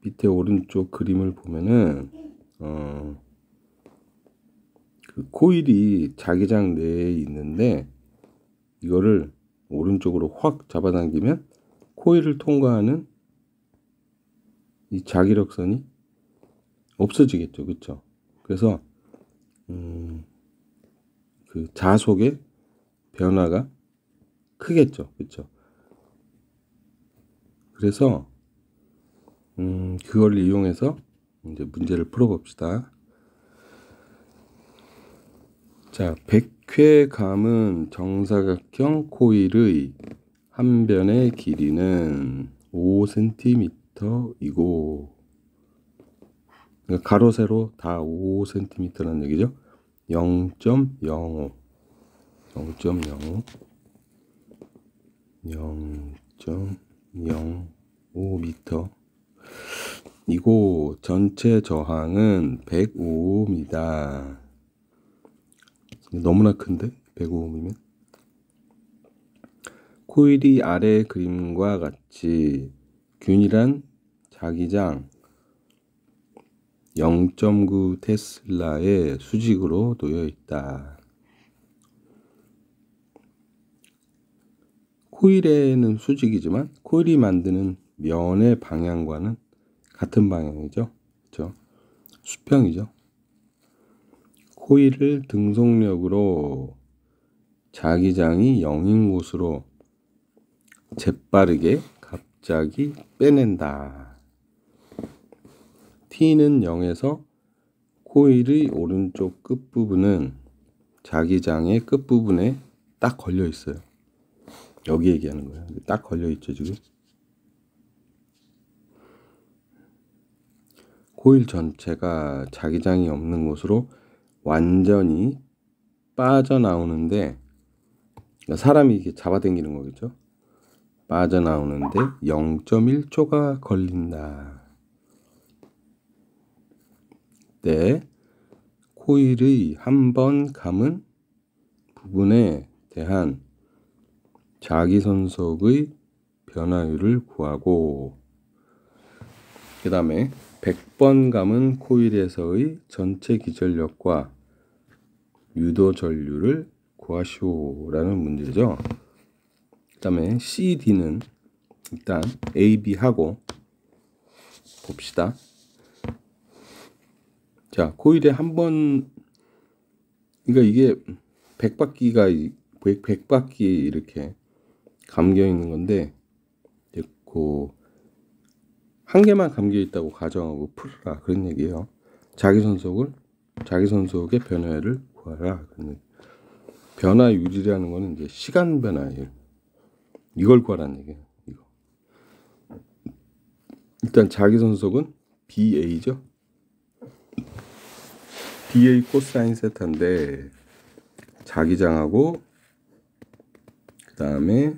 Speaker 1: 밑에 오른쪽 그림을 보면은 그 코일이 자기장 내에 있는데 이거를 오른쪽으로 확 잡아당기면 코일을 통과하는 이 자기력선이 없어지겠죠, 그렇죠? 그래서 그 자속의 변화가 크겠죠, 그렇죠? 그래서 그걸 이용해서 이제 문제를 풀어봅시다. 자, 백회 감은 정사각형 코일의 한 변의 길이는 5cm이고 그러니까 가로 세로 다 5cm라는 얘기죠. 0.05 0.05m 이고 전체 저항은 105입니다. 너무나 큰데 105이면 코일이 아래 그림과 같이 균일한 자기장 0.9 테슬라의 수직으로 놓여 있다. 코일에는 수직이지만 코일이 만드는 면의 방향과는 같은 방향이죠. 그렇죠? 수평이죠. 코일을 등속력으로 자기장이 0인 곳으로 재빠르게 갑자기 빼낸다. T는 0에서 코일의 오른쪽 끝부분은 자기장의 끝부분에 딱 걸려 있어요. 여기 얘기하는 거예요. 딱 걸려 있죠, 지금. 코일 전체가 자기장이 없는 곳으로 완전히 빠져나오는데 사람이 이렇게 잡아당기는 거겠죠. 빠져나오는데 0.1초가 걸린다. 때 코일의 한 번 감은 부분에 대한 자기선속의 변화율을 구하고 그 다음에 100번 감은 코일에서의 전체 기전력과 유도 전류를 구하시오라는 문제죠. 그 다음에 CD는 일단 A, B 하고 봅시다. 자, 코일에 한 번 그러니까 이게 100바퀴가 100바퀴 이렇게 감겨 있는 건데 그 한 개만 감겨 있다고 가정하고 풀어라 그런 얘기예요. 자기선속의 변화율을 구하라. 변화율이라는 거는 이제 시간 변화율. 이걸 구하라는 얘기예요. 이거. 일단 자기선속은 BA죠. BA 코사인 세타인데 자기장하고 그 다음에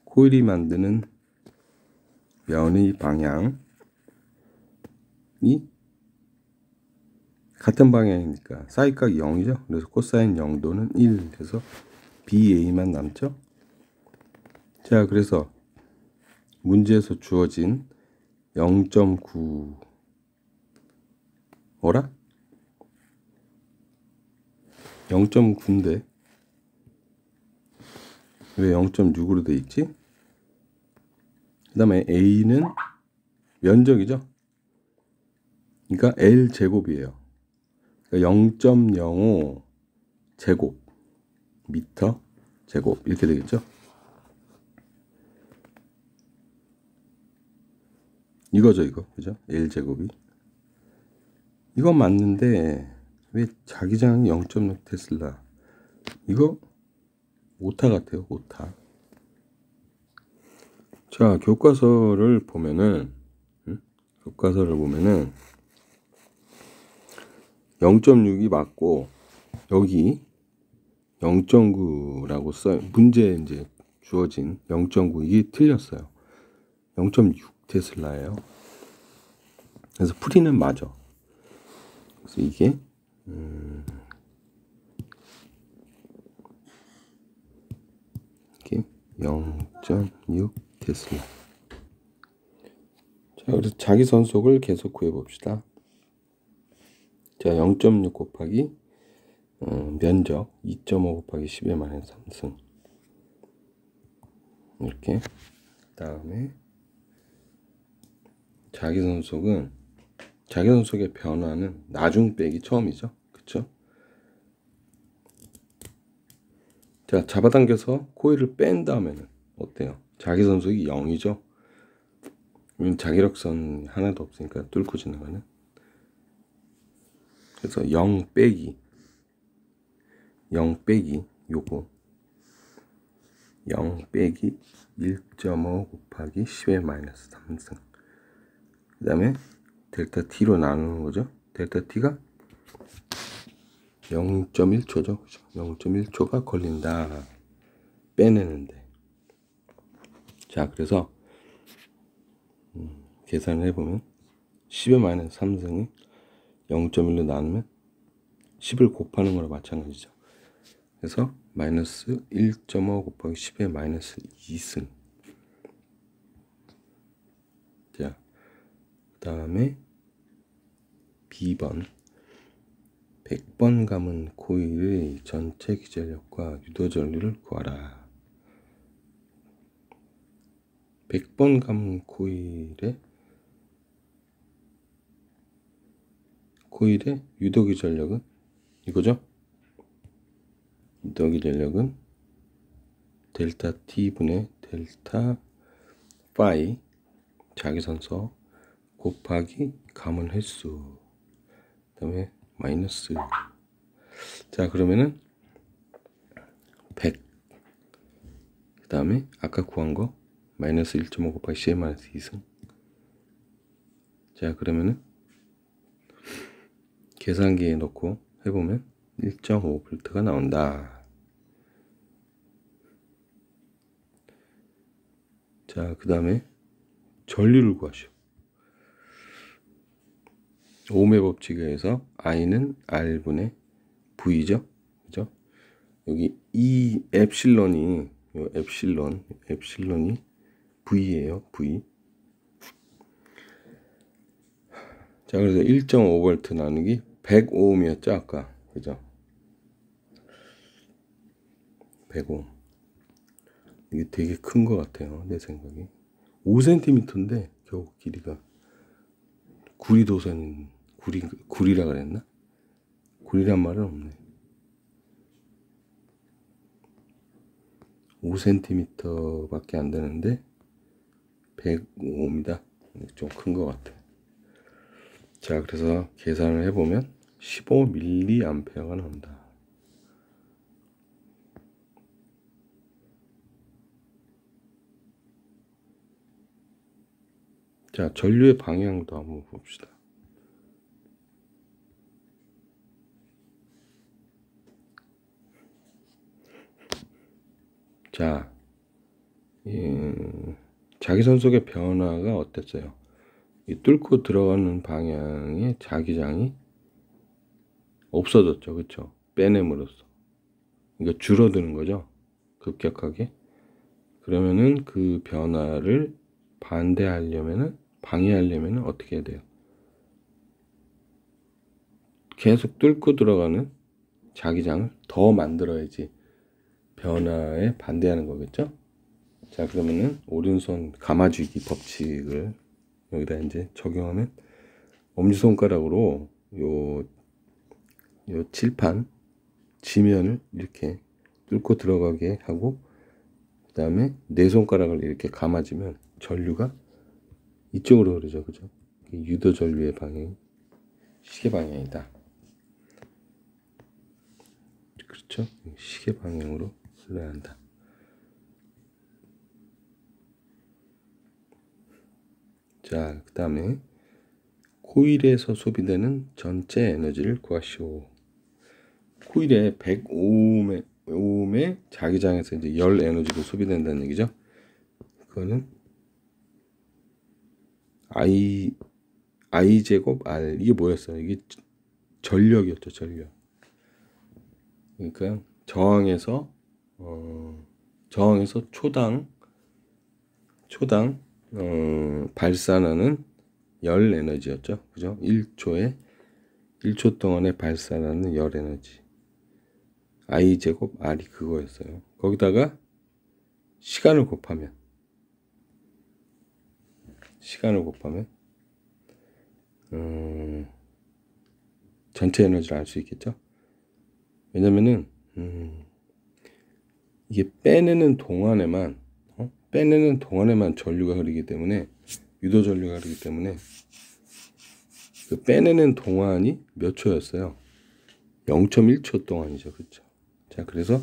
Speaker 1: 코일이 만드는 면의 방향이 같은 방향이니까 사이각 0이죠. 그래서 코사인 0도는 1 돼서 BA만 남죠. 자, 그래서 문제에서 주어진 0.9 어라? 0.9인데 왜 0.6으로 돼 있지? 그 다음에 A는 면적이죠. 그러니까 L 제곱이에요. 그러니까 0.05 제곱 미터 제곱 이렇게 되겠죠. 이거죠, 이거. 그죠? L 제곱이. 이건 맞는데 왜 자기장이 0.6 테슬라? 이거 오타 같아요, 오타. 자, 교과서를 보면은 0.6이 맞고 여기 0.9라고 문제에 이제 주어진 0.9 이게 틀렸어요. 0.6 테슬라예요. 그래서 풀이는 맞아. 그래서 이게 0.6 테슬라. 자, 그래서 자기 선속을 계속 구해 봅시다. 자, 0.6 곱하기 면적 2.5 곱하기 10의 마이너스 3승 이렇게. 그다음에 자기 선속의 변화는 나중 빼기 처음이죠. 그쵸? 자, 잡아당겨서 코일을 뺀 다음에는 어때요? 자기 선속이 0이죠. 자기력선 하나도 없으니까 뚫고 지나가는. 그래서 0 빼기 요거 0 빼기 1.5 곱하기 10의 마이너스 3승. 그 다음에 델타 t로 나누는 거죠. 델타 t가 0.1초죠. 0.1초가 걸린다. 빼내는데. 자, 그래서 계산을 해보면 10의 마이너스 3승이 0.1로 나누면 10을 곱하는 거랑 마찬가지죠. 그래서 마이너스 1.5 곱하기 10의 마이너스 2승. 자, 그 다음에 B번 100번 감은 코일의 전체 기전력과 유도전류를 구하라. 100번 감은 코일의 유도기전력은 이거죠? 유도기전력은 델타 T분의 델타 파이 자기선서 곱하기 감은 횟수 그 다음에 마이너스. 자, 그러면은 100 그 다음에 아까 구한 거 마이너스 1.5 곱하기 10의 마이너스 2승. 자, 그러면은 계산기에 넣고 해보면 1.5V가 나온다. 자, 그 다음에 전류를 구하시오. 오음의 법칙에 의해서 I는 R분의 V죠. 그죠? 여기 이 엡실론이 V예요. V. 자, 그래서 1.5V 나누기 100오음이었죠, 아까. 그죠? 100오음. 이게 되게 큰 것 같아요, 내 생각에. 5cm인데 겨우 길이가. 구리라 그랬나? 구리란 말은 없네. 5cm 밖에 안 되는데 105입니다. 좀 큰 것 같아. 자, 그래서 계산을 해보면 15mA가 나온다. 자, 전류의 방향도 한번 봅시다. 자, 자기 선속의 변화가 어땠어요? 이 뚫고 들어가는 방향의 자기장이 없어졌죠. 그쵸? 빼냄으로써. 그러니까 줄어드는 거죠. 급격하게. 그러면은 그 변화를 방해하려면은 어떻게 해야 돼요? 계속 뚫고 들어가는 자기장을 더 만들어야지 변화에 반대하는 거겠죠? 자, 그러면은 오른손 감아주기 법칙을 여기다 이제 적용하면 엄지손가락으로 요 칠판 지면을 이렇게 뚫고 들어가게 하고 그 다음에 네 손가락을 이렇게 감아주면 전류가 이쪽으로 흐르죠. 그죠? 유도 전류의 방향이 시계 방향이다. 그렇죠? 시계 방향으로 흘러야 한다. 자, 그 다음에 코일에서 소비되는 전체 에너지를 구하시오. 코일에 105옴의 자기장에서 이제 열 에너지로 소비된다는 얘기죠. 그거는 I 제곱 R, 이게 뭐였어요? 이게 전력이었죠, 전력. 그러니까 저항에서 초당 발산하는 열 에너지였죠. 그죠? 1초 동안에 발산하는 열 에너지. I 제곱 R이 그거였어요. 거기다가 시간을 곱하면 전체 에너지를 알 수 있겠죠. 왜냐면은 이게 빼내는 동안에만 전류가 흐르기 때문에, 유도 전류가 흐르기 때문에 그 빼내는 동안이 몇 초였어요? 0.1초 동안이죠. 그렇죠? 자, 그래서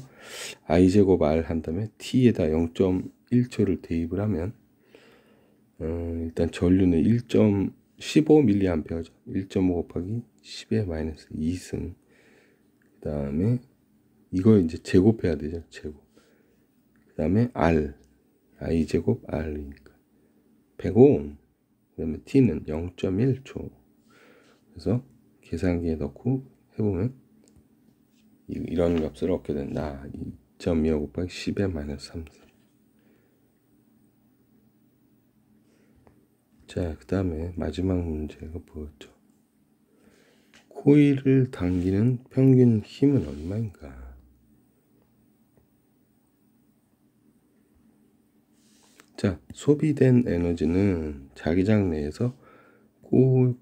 Speaker 1: I 제곱 R 한 다음에 T에다 0.1초를 대입을 하면 일단 전류는 1.15mA죠. 1.5 곱하기 10의 마이너스 2승. 그 다음에 이걸 이제 제곱해야 되죠. 제곱. 그 다음에 I 제곱 R이니까 105옴. 그 다음에 T는 0.1초. 그래서 계산기에 넣고 해보면 이런 값을 얻게 된다. 2.25 곱하기 10의 마이너스 3승. 자, 그 다음에 마지막 문제가 뭐였죠? 코일을 당기는 평균 힘은 얼마인가? 자, 소비된 에너지는 자기장 내에서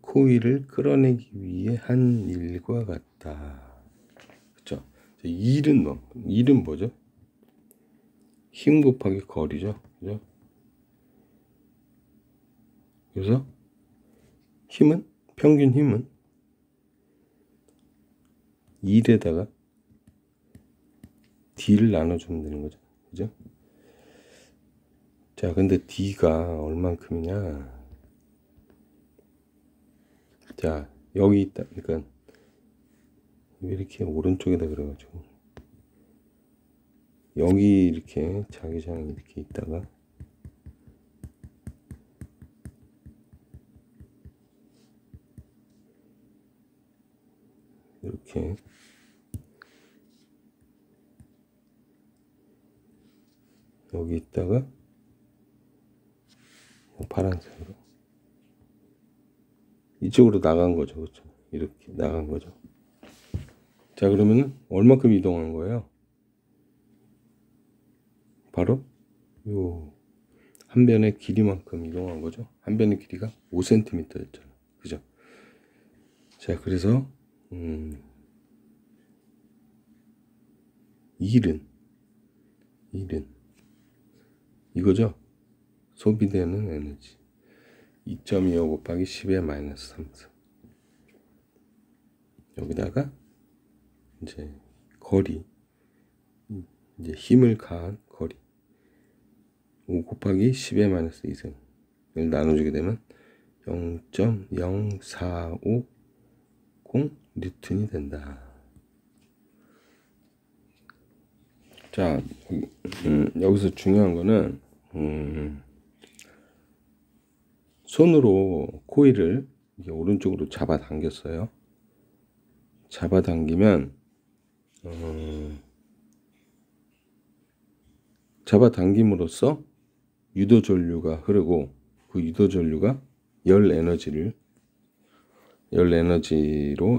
Speaker 1: 코일을 끌어내기 위해 한 일과 같다. 그쵸? 일은 뭐죠? 힘 곱하기 거리죠. 그죠? 그래서 평균 힘은 1에다가 D를 나눠주면 되는 거죠. 그죠? 자, 근데 D가 얼만큼이냐? 자, 여기 있다. 그러니까 왜 이렇게 오른쪽에다 그래가지고 여기 이렇게 자기장이 이렇게 있다가 이렇게 여기 있다가 파란색으로 이쪽으로 나간 거죠. 그렇죠? 이렇게 나간 거죠. 자, 그러면 얼마큼 이동한 거예요? 바로 요 한 변의 길이만큼 이동한 거죠. 한 변의 길이가 5cm였잖아요. 그죠? 자, 그래서 일은 이거죠. 소비되는 에너지 2.25 곱하기 10의 마이너스 3승. 여기다가 이제 거리, 이제 힘을 가한 거리 5 곱하기 10의 마이너스 2승을 나눠주게 되면 0.0450 뉴턴이 된다. 자, 여기서 중요한 거는 손으로 코일을 이렇게 오른쪽으로 잡아당겼어요. 잡아당기면 잡아당김으로써 유도 전류가 흐르고 그 유도 전류가 열 에너지로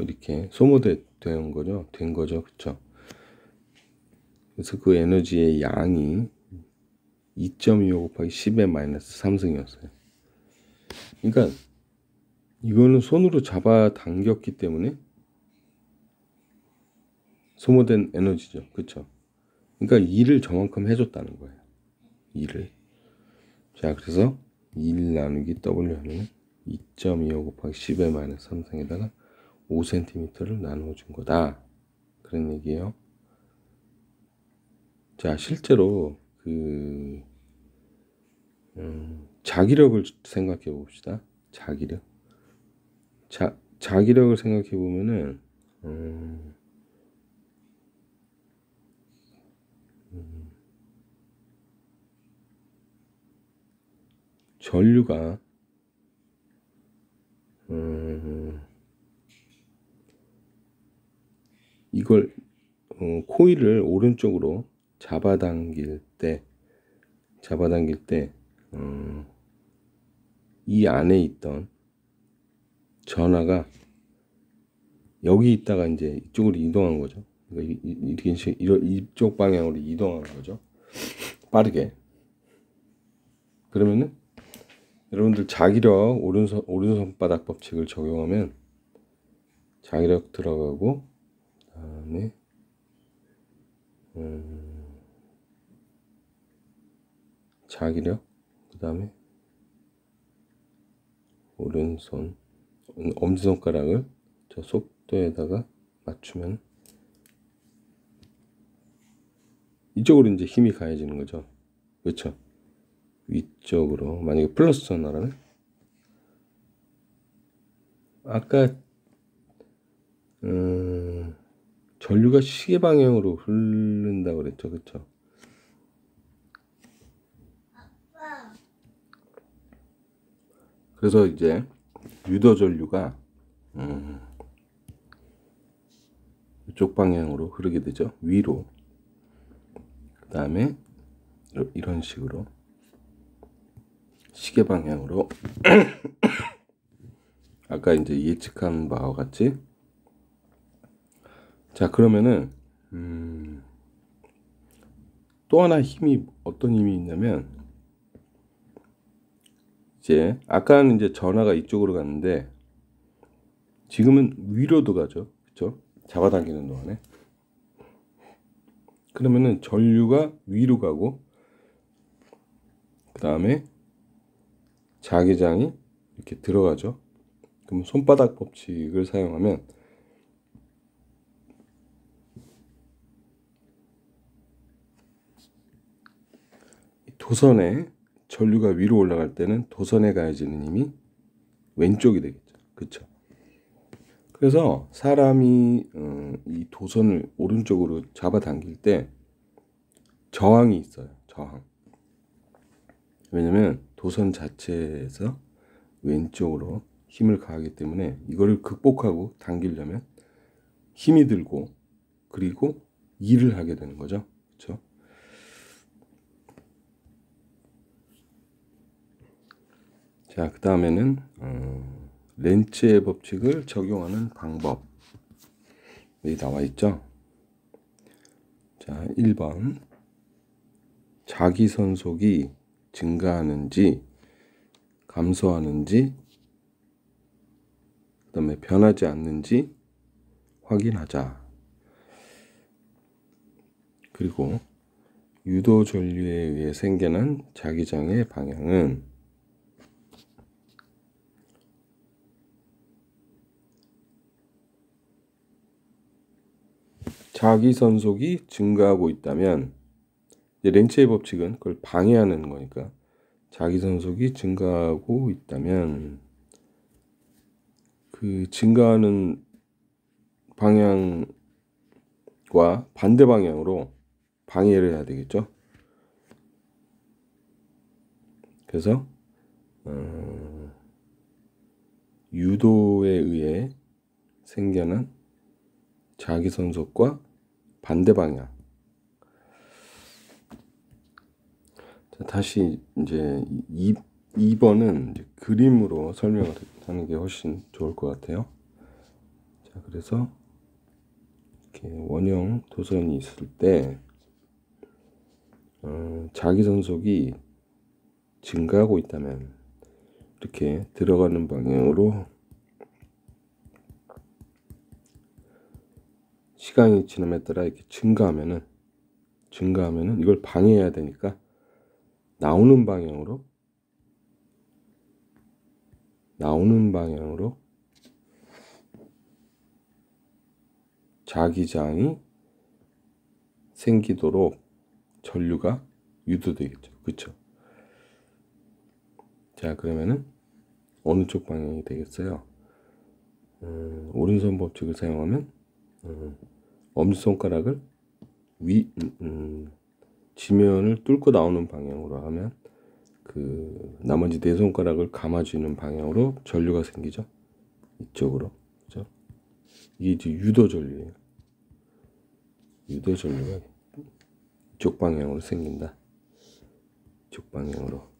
Speaker 1: 이렇게 소모된 거죠. 그쵸? 그래서 그 에너지의 양이 2.25 곱하기 10의 마이너스 3승이었어요. 그러니까 이거는 손으로 잡아당겼기 때문에 소모된 에너지죠. 그쵸? 그러니까 일을 저만큼 해줬다는 거예요. 일을. 자, 그래서 1 나누기 W 하면 2.25 곱하기 10의 마이너스 3승에다가 5cm를 나누어준 거다. 그런 얘기예요. 자, 실제로 자기력을 생각해 봅시다. 자기력. 자기력을 생각해 보면은 전류가 이걸 코일을 오른쪽으로 잡아당길 때 이 안에 있던 전하가 여기 있다가 이제 이쪽으로 이동한 거죠. 이렇게 이쪽 방향으로 이동하는 거죠. 빠르게. 그러면은 여러분들 자기력 오른손바닥 법칙을 적용하면 자기력 들어가고 그다음에 자기력 그다음에 오른손 엄지손가락을 저 속도에다가 맞추면 이쪽으로 이제 힘이 가해지는 거죠. 그렇죠? 위쪽으로 만약에 플러스 전화라면 아까 전류가 시계 방향으로 흐른다고 그랬죠. 그렇죠? 그래서 이제 유도 전류가 이쪽 방향으로 흐르게 되죠. 위로. 그 다음에 이런 식으로 시계 방향으로 아까 이제 예측한 바와 같이. 자, 그러면은 또 하나 힘이 어떤 힘이 있냐면 이제 아까는 이제 전화가 이쪽으로 갔는데 지금은 위로도 가죠. 그렇죠? 잡아당기는 동안에. 그러면은 전류가 위로 가고 그 다음에 자기장이 이렇게 들어가죠. 그럼 손바닥 법칙을 사용하면 도선에 전류가 위로 올라갈 때는 도선에 가해지는 힘이 왼쪽이 되겠죠. 그렇죠? 그래서 사람이 이 도선을 오른쪽으로 잡아당길 때 저항이 있어요. 저항. 왜냐면 도선 자체에서 왼쪽으로 힘을 가하기 때문에 이거를 극복하고 당기려면 힘이 들고 그리고 일을 하게 되는 거죠. 그렇죠? 자, 그 다음에는 렌츠의 법칙을 적용하는 방법이 나와 있죠. 자, 1번 자기선속이 증가하는지 감소하는지 그 다음에 변하지 않는지 확인하자. 그리고 유도 전류에 의해 생겨난 자기장의 방향은 자기선속이 증가하고 있다면 렌츠의 법칙은 그걸 방해하는 거니까 자기선속이 증가하고 있다면 그 증가하는 방향과 반대 방향으로 방해를 해야 되겠죠. 그래서 유도에 의해 생겨난 자기선속과 반대 방향. 자, 다시 이제 2번은 이제 그림으로 설명을 하는 게 훨씬 좋을 것 같아요. 자, 그래서 이렇게 원형 도선이 있을 때 자기선속이 증가하고 있다면 이렇게 들어가는 방향으로 시간이 지남에 따라 이렇게 증가하면은 이걸 방해해야 되니까 나오는 방향으로 자기장이 생기도록 전류가 유도되겠죠. 그렇죠? 자, 그러면은 어느 쪽 방향이 되겠어요? 오른손 법칙을 사용하면 엄지손가락을 지면을 뚫고 나오는 방향으로 하면 그 나머지 네 손가락을 감아주는 방향으로 전류가 생기죠. 이쪽으로. 그죠? 이게 이제 유도 전류예요. 유도 전류가 이쪽 방향으로 생긴다. 이쪽 방향으로.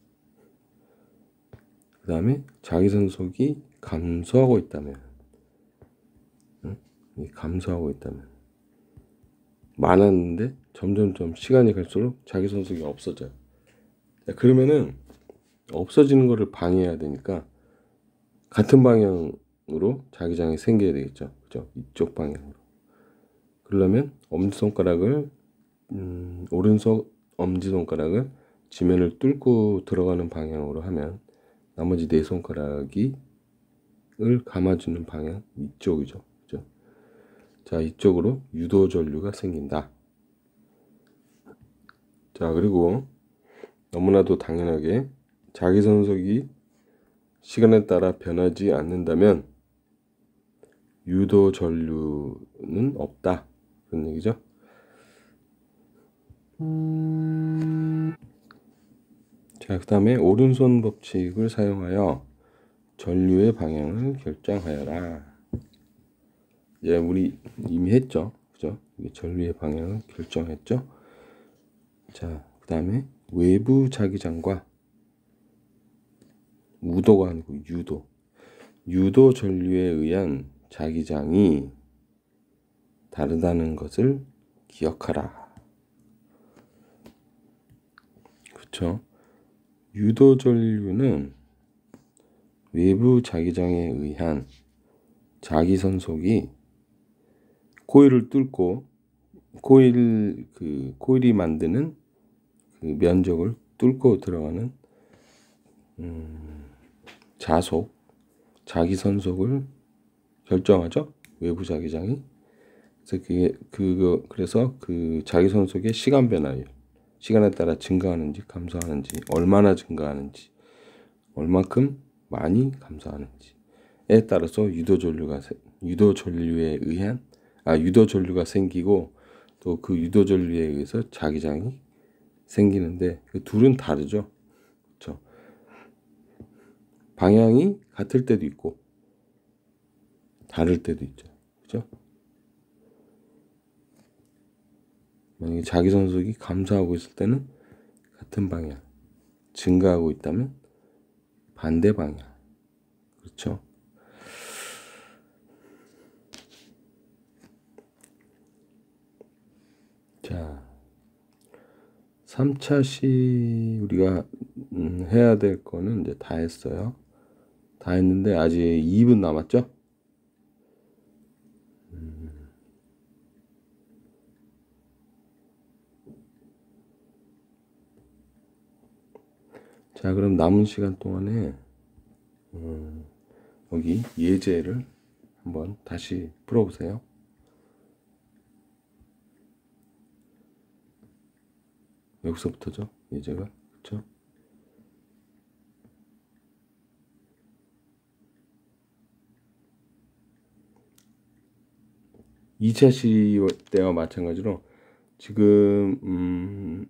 Speaker 1: 그 다음에 자기선속이 감소하고 있다면, 감소하고 있다면, 많았는데 점점점 시간이 갈수록 자기선속이 없어져요. 그러면은 없어지는 거를 방해해야 되니까 같은 방향으로 자기장이 생겨야 되겠죠. 그죠? 이쪽 방향으로. 그러려면 엄지손가락을 오른손 엄지손가락을 지면을 뚫고 들어가는 방향으로 하면 나머지 네 손가락이 을 감아주는 방향 이쪽이죠. 그죠? 자, 이쪽으로 유도 전류가 생긴다. 자, 그리고 너무나도 당연하게 자기선속이 시간에 따라 변하지 않는다면 유도 전류는 없다. 그런 얘기죠. 자, 그 다음에 오른손 법칙을 사용하여 전류의 방향을 결정하여라. 예, 우리 이미 했죠. 그죠? 이게 전류의 방향을 결정했죠. 자, 그 다음에 외부 자기장과 우도가 아니고 유도. 유도 전류에 의한 자기장이 다르다는 것을 기억하라. 그렇죠? 유도 전류는 외부 자기장에 의한 자기선속이 코일을 뚫고 코일이 만드는 그 면적을 뚫고 들어가는 자기선속을 결정하죠. 외부 자기장이. 그래서 그 자기선속의 시간 변화율, 시간에 따라 증가하는지 감소하는지, 얼마나 증가하는지, 얼만큼 많이 감소하는지에 따라서 유도 전류가 생기고 또 그 유도 전류에 의해서 자기장이 생기는데 그 둘은 다르죠. 그렇죠? 방향이 같을 때도 있고 다를 때도 있죠. 그렇죠? 만약에 자기선속이 감소하고 있을 때는 같은 방향, 증가하고 있다면 반대 방향. 그렇죠? 자, 3차 시 우리가 해야 될 거는 이제 다 했어요. 다 했는데 아직 2분 남았죠? 자, 그럼 남은 시간 동안에 여기 예제를 한번 다시 풀어보세요. 여기서부터죠, 예제가. 그렇죠? 이 차 시 때와 마찬가지로 지금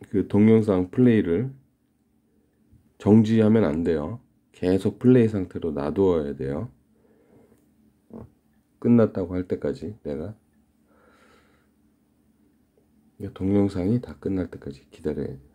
Speaker 1: 그 동영상 플레이를 정지하면 안 돼요. 계속 플레이 상태로 놔두어야 돼요. 끝났다고 할 때까지 내가 동영상이 다 끝날 때까지 기다려야 돼요.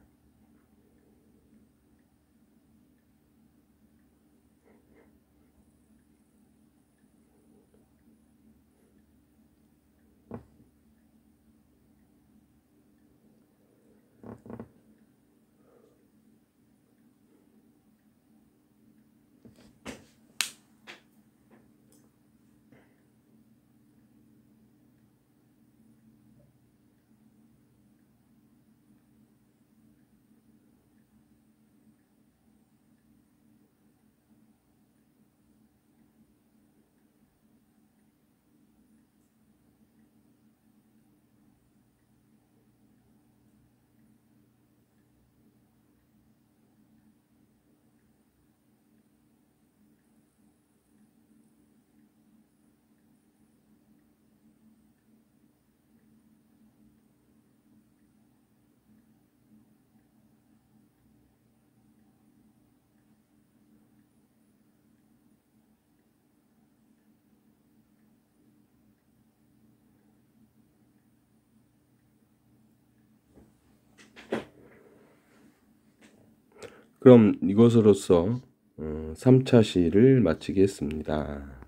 Speaker 1: 그럼 이것으로써 3차 시를 마치겠습니다.